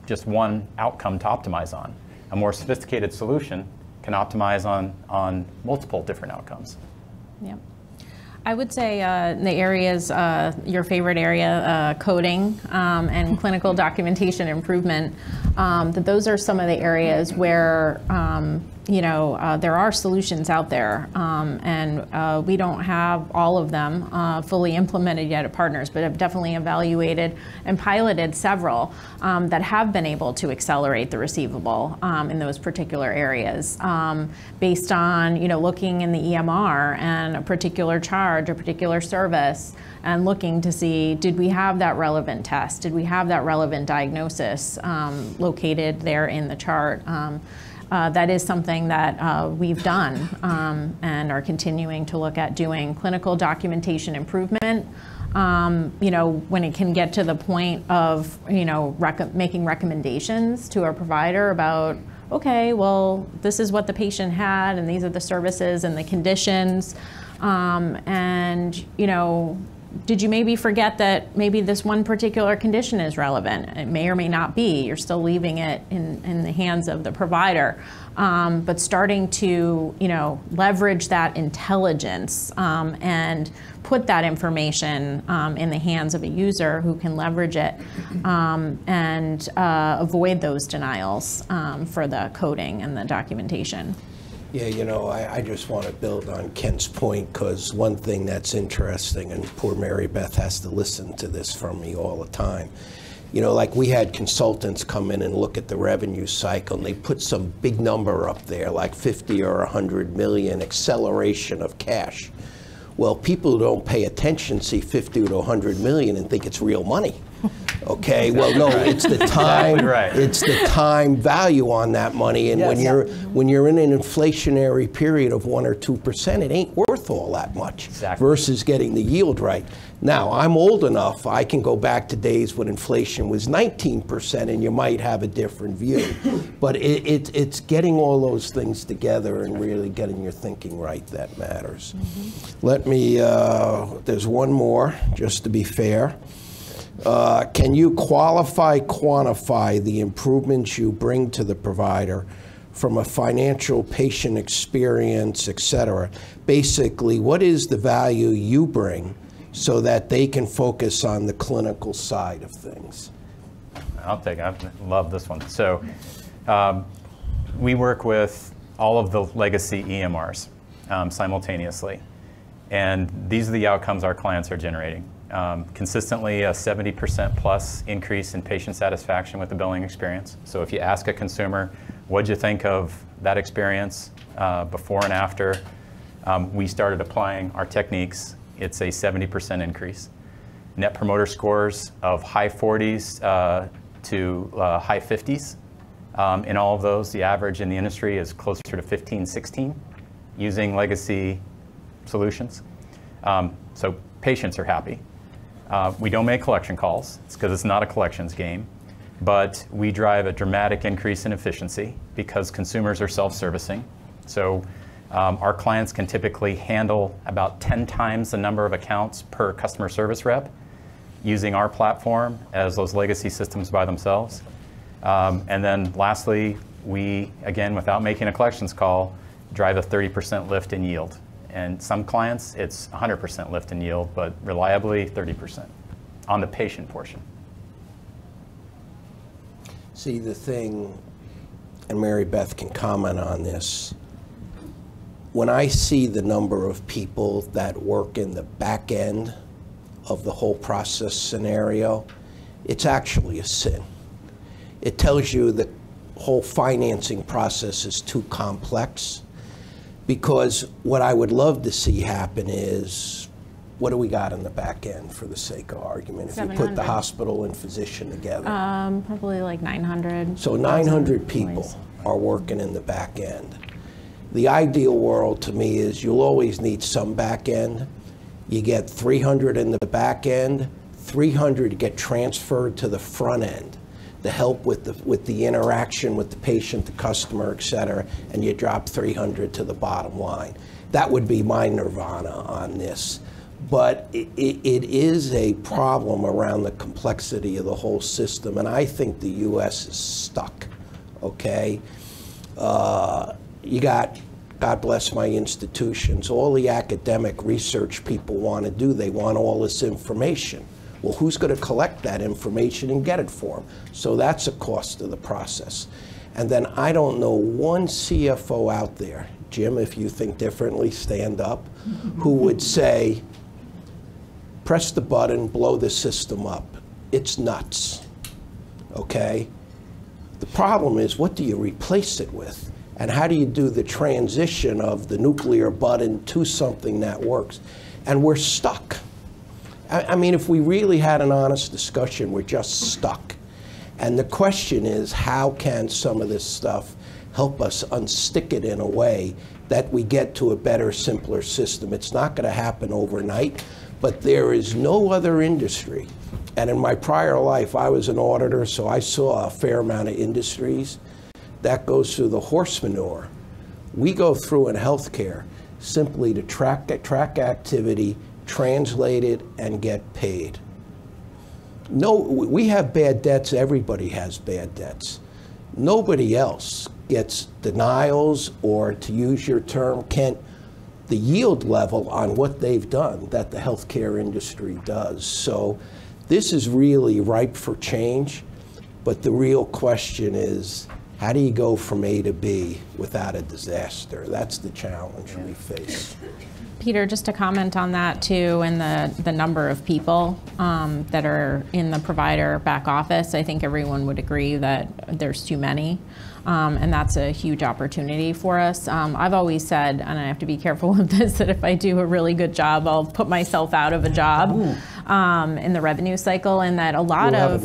just one outcome to optimize on. A more sophisticated solution can optimize on multiple different outcomes. Yeah. I would say the areas, your favorite area, coding and clinical documentation improvement, that those are some of the areas where there are solutions out there, and we don't have all of them fully implemented yet at Partners, but have definitely evaluated and piloted several that have been able to accelerate the receivable in those particular areas, based on looking in the EMR and a particular charge, a particular service, and looking to see, did we have that relevant test? Did we have that relevant diagnosis located there in the chart? that is something that we've done and are continuing to look at doing. Clinical documentation improvement, when it can get to the point of, making recommendations to our provider about, okay, well, this is what the patient had, and these are the services and the conditions, did you maybe forget that maybe this one particular condition is relevant? It may or may not be. You're still leaving it in the hands of the provider. But starting to, leverage that intelligence and put that information in the hands of a user who can leverage it and avoid those denials for the coding and the documentation. Yeah, I just want to build on Kent's point, because one thing that's interesting, and poor Mary Beth has to listen to this from me all the time, like we had consultants come in and look at the revenue cycle, and they put some big number up there, like 50 or 100 million acceleration of cash. Well, people who don't pay attention see 50 to 100 million and think it's real money. Okay, well, no, it's the time. Exactly right. It's the time value on that money, and Yes. when you're in an inflationary period of 1 or 2%, it ain't worth all that much. Exactly. Versus getting the yield right. Now, I'm old enough; I can go back to days when inflation was 19%, and you might have a different view. But it's getting all those things together and really getting your thinking right that matters. Mm-hmm. Let me. There's one more, just to be fair. Can you quantify the improvements you bring to the provider from a financial, patient experience, et cetera? Basically, what is the value you bring so that they can focus on the clinical side of things? I love this one. So we work with all of the legacy EMRs simultaneously. And these are the outcomes our clients are generating. Consistently a 70% plus increase in patient satisfaction with the billing experience. So if you ask a consumer, what'd you think of that experience before and after we started applying our techniques, it's a 70% increase. Net promoter scores of high 40s to high 50s. In all of those, the average in the industry is closer to 15, 16 using legacy solutions. So patients are happy. We don't make collection calls. It's because it's not a collections game. But we drive a dramatic increase in efficiency because consumers are self-servicing. So our clients can typically handle about 10 times the number of accounts per customer service rep using our platform as those legacy systems by themselves. And then lastly, we, again, without making a collections call, drive a 30% lift in yield. And some clients, it's 100% lift in yield, but reliably 30% on the patient portion. See, the thing, and Mary Beth can comment on this, when I see the number of people that work in the back end of the whole process scenario, it's actually a sin. It tells you the whole financing process is too complex. Because what I would love to see happen is, what do we got in the back end for the sake of argument? If you put the hospital and physician together. Probably like 900. So 900 people are working in the back end. The ideal world to me is you'll always need some back end. You get 300 in the back end, 300 get transferred to the front end. The help with the interaction with the patient, the customer, et cetera, and you drop 300 to the bottom line. That would be my nirvana on this. But it is a problem around the complexity of the whole system, and I think the US is stuck, okay? You got, God bless my institutions, all the academic research people want to do, they want all this information. Well, who's going to collect that information and get it for them? So that's a cost of the process. And then I don't know one CFO out there, Jim, if you think differently, stand up, who would say, press the button, blow the system up. It's nuts, okay? The problem is, what do you replace it with? And how do you do the transition of the nuclear button to something that works? And we're stuck. I mean, if we really had an honest discussion, we're just stuck. And the question is, how can some of this stuff help us unstick it in a way that we get to a better, simpler system. It's not going to happen overnight, but there is no other industry. And in my prior life, I was an auditor, so I saw a fair amount of industries. That goes through the horse manure. We go through in healthcare simply to track activity, translate it, and get paid. No, we have bad debts. Everybody has bad debts. Nobody else gets denials, or, to use your term, Kent, the yield level on what they've done that the healthcare industry does. So this is really ripe for change, but the real question is, how do you go from A to B without a disaster? That's the challenge we face. Peter, just to comment on that too, and the number of people that are in the provider back office, I think everyone would agree that there's too many. And that's a huge opportunity for us. I've always said, and I have to be careful with this, that if I do a really good job, I'll put myself out of a job in the revenue cycle, and that a lot of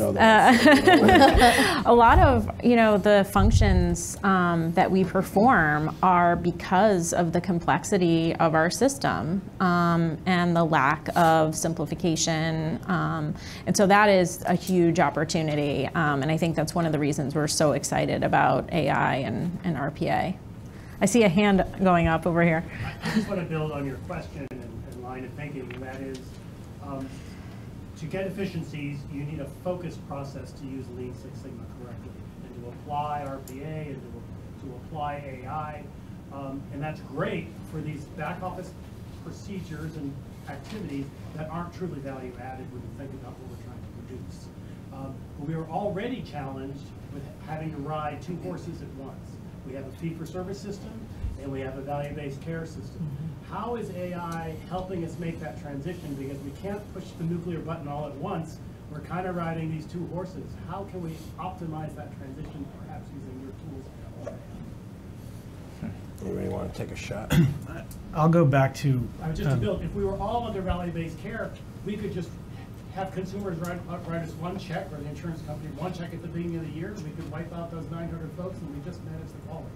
the functions that we perform are because of the complexity of our system and the lack of simplification. And so that is a huge opportunity. And I think that's one of the reasons we're so excited about AI and RPA. I see a hand going up over here. I just want to build on your question and line of thinking, and that is, to get efficiencies, you need a focused process to use Lean Six Sigma correctly, and to apply RPA, and to apply AI. And that's great for these back office procedures and activities that aren't truly value added when you think about what we're trying to produce. But we are already challenged with having to ride two horses at once. We have a fee-for-service system, and we have a value-based care system. How is AI helping us make that transition? Because we can't push the nuclear button all at once. We're kind of riding these two horses. How can we optimize that transition, perhaps using your tools? Anybody want to take a shot? I'll go back to just to build, if we were all under value-based care, we could just have consumers write us one check, or the insurance company one check at the beginning of the year, and we could wipe out those 900 folks, and we just manage the quality.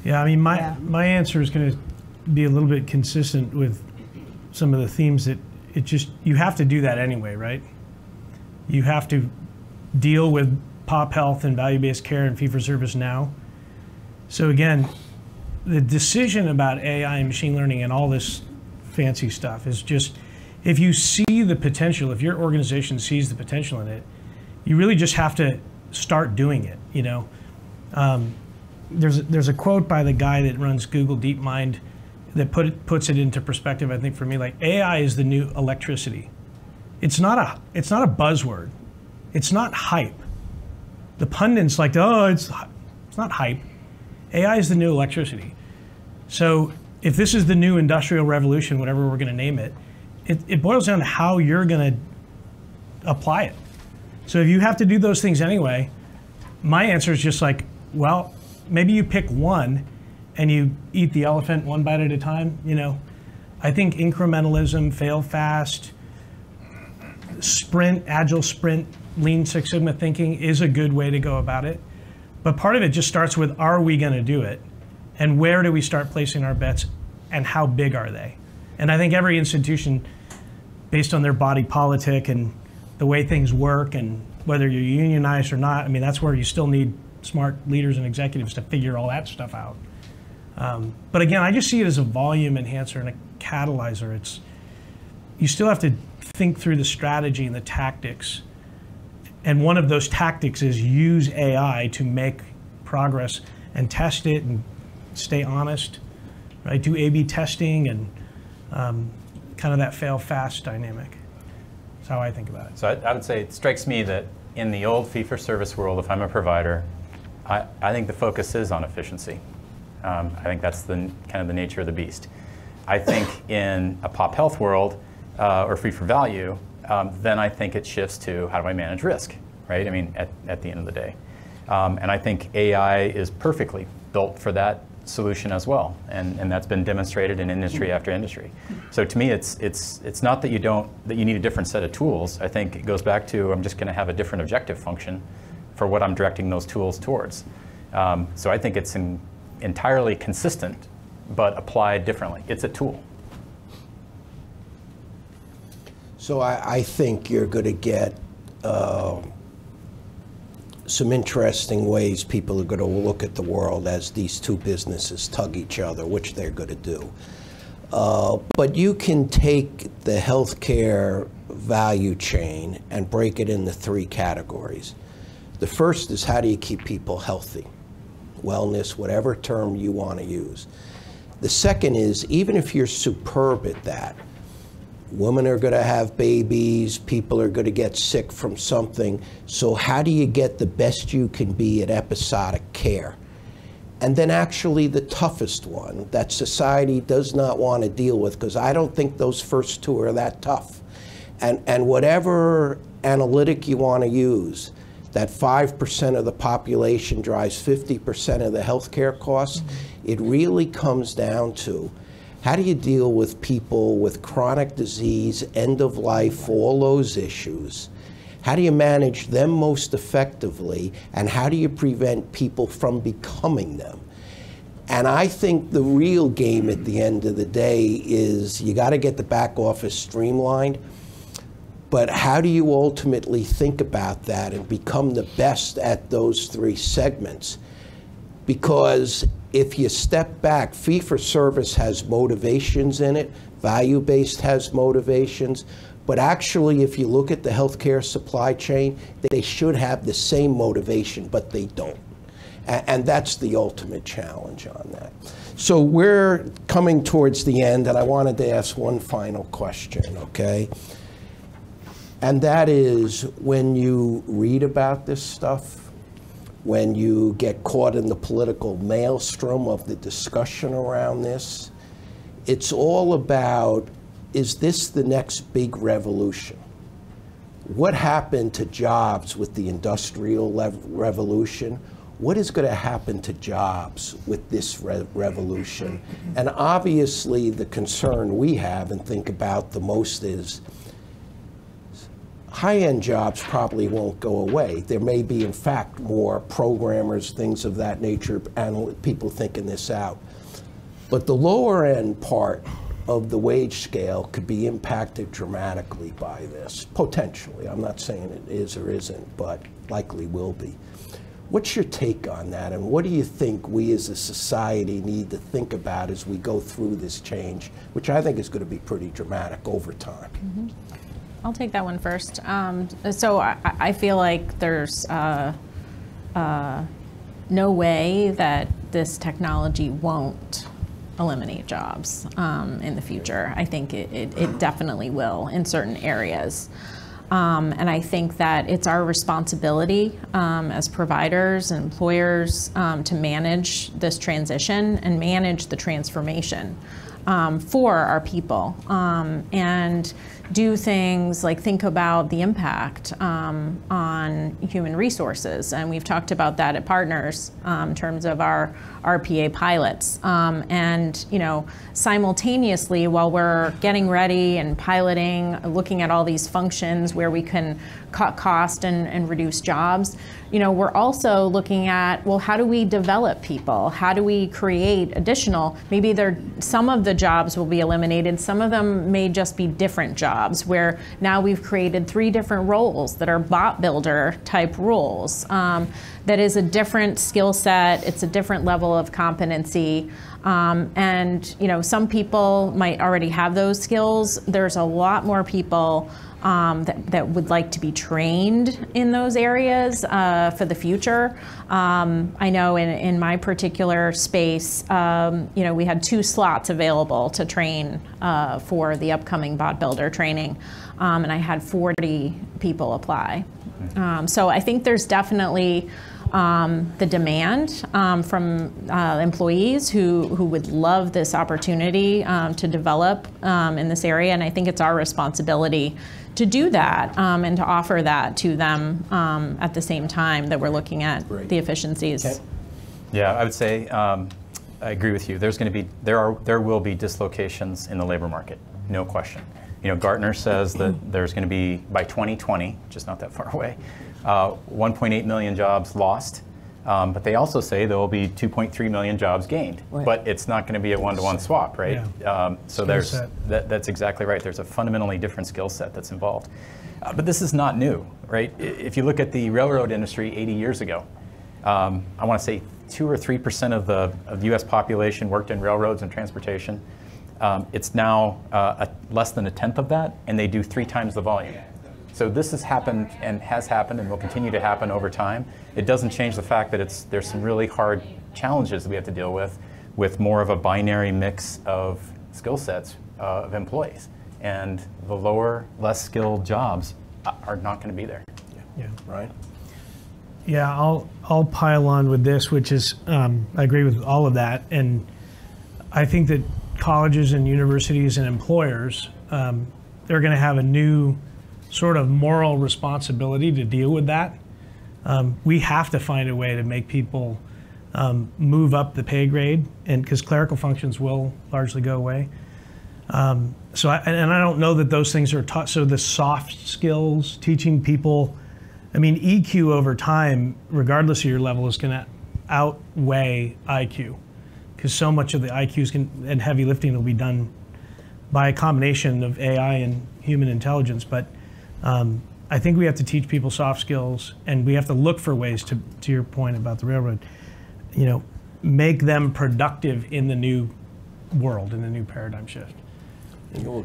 Yeah, I mean, my answer is going to be a little bit consistent with some of the themes that you have to do that anyway, right? You have to deal with pop health and value-based care and fee-for-service now. So again, the decision about AI and machine learning and all this fancy stuff is just, if you see the potential, if your organization sees the potential in it, you really just have to start doing it, you know? There's a quote by the guy that runs Google DeepMind that puts it into perspective, I think, for me, like, AI is the new electricity. It's not a buzzword. It's not hype. The pundits like, oh, it's not hype. AI is the new electricity. So if this is the new industrial revolution, whatever we're going to name it, it boils down to how you're going to apply it. So if you have to do those things anyway, my answer is just like, well, maybe you pick one and you eat the elephant one bite at a time. You know, I think incrementalism, fail fast, sprint, agile sprint, Lean Six Sigma thinking is a good way to go about it. But part of it just starts with, are we going to do it? And where do we start placing our bets, and how big are they? And I think every institution, based on their body politic and the way things work and whether you're unionized or not, I mean, that's where you still need smart leaders and executives to figure all that stuff out. But again, I just see it as a volume enhancer and a catalyzer. You still have to think through the strategy and the tactics. And one of those tactics is use AI to make progress and test it and stay honest, right? Do A/B testing and kind of that fail fast dynamic. That's how I think about it. So I would say it strikes me that in the old fee-for-service world, if I'm a provider, I think the focus is on efficiency. I think that's kind of the nature of the beast. I think in a pop health world or free for value, then I think it shifts to how do I manage risk, right? I mean, at the end of the day. And I think AI is perfectly built for that solution as well, and that's been demonstrated in industry after industry. So to me, it's not that you need a different set of tools. I think it goes back to, I'm just going to have a different objective function for what I'm directing those tools towards. So I think it's entirely consistent, but applied differently. It's a tool. So I think you're going to get some interesting ways people are going to look at the world as these two businesses tug each other, which they're going to do. But you can take the healthcare value chain and break it into three categories. The first is, how do you keep people healthy? Wellness, whatever term you want to use. The second is, even if you're superb at that, women are going to have babies, people are going to get sick from something, so how do you get the best you can be at episodic care? And then actually the toughest one that society does not want to deal with, because I don't think those first two are that tough. And whatever analytic you want to use, that 5% of the population drives 50% of the healthcare costs, it really comes down to, how do you deal with people with chronic disease, end of life, all those issues? How do you manage them most effectively, and how do you prevent people from becoming them? And I think the real game at the end of the day is, you got to get the back office streamlined, but how do you ultimately think about that and become the best at those three segments? Because if you step back, fee-for-service has motivations in it, value-based has motivations, but actually if you look at the healthcare supply chain, they should have the same motivation, but they don't. And that's the ultimate challenge on that. So we're coming towards the end, and I wanted to ask one final question, okay? And that is, when you read about this stuff, when you get caught in the political maelstrom of the discussion around this, it's all about, is this the next big revolution? What happened to jobs with the Industrial Revolution? What is going to happen to jobs with this revolution? And obviously the concern we have and think about the most is, high-end jobs probably won't go away. There may be, in fact, more programmers, things of that nature, and people thinking this out. But the lower-end part of the wage scale could be impacted dramatically by this, potentially. I'm not saying it is or isn't, but likely will be. What's your take on that, and what do you think we as a society need to think about as we go through this change, which I think is going to be pretty dramatic over time? Mm-hmm. I'll take that one first. So I feel like there's no way that this technology won't eliminate jobs in the future. I think it definitely will in certain areas. And I think that it's our responsibility as providers and employers to manage this transition and manage the transformation for our people, and do things like think about the impact on human resources. And we've talked about that at Partners in terms of our RPA pilots. And simultaneously, while we're getting ready and piloting, looking at all these functions where we can cut cost and reduce jobs, we're also looking at, well, how do we develop people? How do we create additional, maybe some of the jobs will be eliminated, some of them may just be different jobs, where now we've created 3 different roles that are bot builder type roles. That is a different skill set, it's a different level of competency. And some people might already have those skills. There's a lot more people that would like to be trained in those areas for the future. I know in my particular space, we had 2 slots available to train for the upcoming bot builder training, and I had 40 people apply. So I think there's definitely the demand from employees who would love this opportunity to develop in this area, and I think it's our responsibility to do that and to offer that to them at the same time that we're looking at the efficiencies. Okay. Yeah, I would say I agree with you. There will be dislocations in the labor market, no question. Gartner says that there's going to be, by 2020, which is not that far away, 1.8 million jobs lost. But they also say there will be 2.3 million jobs gained, but it's not going to be a one-to-one swap, right? Yeah. So that's exactly right. There's a fundamentally different skill set that's involved. But this is not new, right? If you look at the railroad industry 80 years ago, I want to say 2 or 3% of the U.S. population worked in railroads and transportation. It's now less than 1/10 of that, and they do 3 times the volume. So this has happened and will continue to happen over time. It doesn't change the fact that there's some really hard challenges that we have to deal with more of a binary mix of skill sets of employees. And the lower, less skilled jobs are not going to be there. Yeah. Right? Yeah, I'll pile on with this, which is, I agree with all of that. And I think that colleges and universities and employers, they're going to have a new sort of moral responsibility to deal with that. We have to find a way to make people move up the pay grade, and because clerical functions will largely go away. So I don't know that those things are taught. So the soft skills, teaching people, I mean, EQ over time, regardless of your level, is going to outweigh IQ, because so much of the IQs and heavy lifting will be done by a combination of AI and human intelligence. But I think we have to teach people soft skills, and we have to look for ways to your point about the railroad, make them productive in the new world, in the new paradigm shift.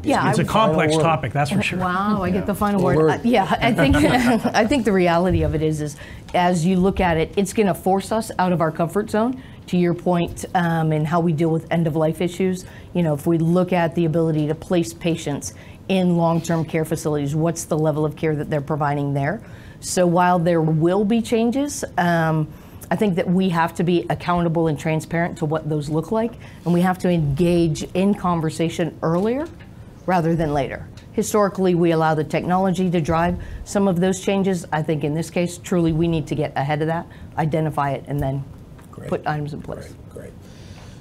Yeah, it's a complex topic, that's for sure. Wow, I get the final word. I think I think the reality of it is as you look at it, it's going to force us out of our comfort zone. To your point, in how we deal with end-of-life issues, if we look at the ability to place patients in long-term care facilities, what's the level of care that they're providing there? So while there will be changes, I think that we have to be accountable and transparent to what those look like, and we have to engage in conversation earlier rather than later. Historically, we allow the technology to drive some of those changes. I think in this case, truly, we need to get ahead of that, identify it, and then put items in place. Great.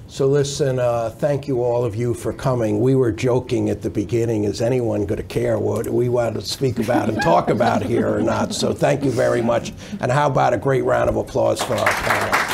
So listen, thank you all of you for coming. We were joking at the beginning, is anyone going to care what we want to speak about and talk about here or not? So thank you very much. And how about a great round of applause for our panel?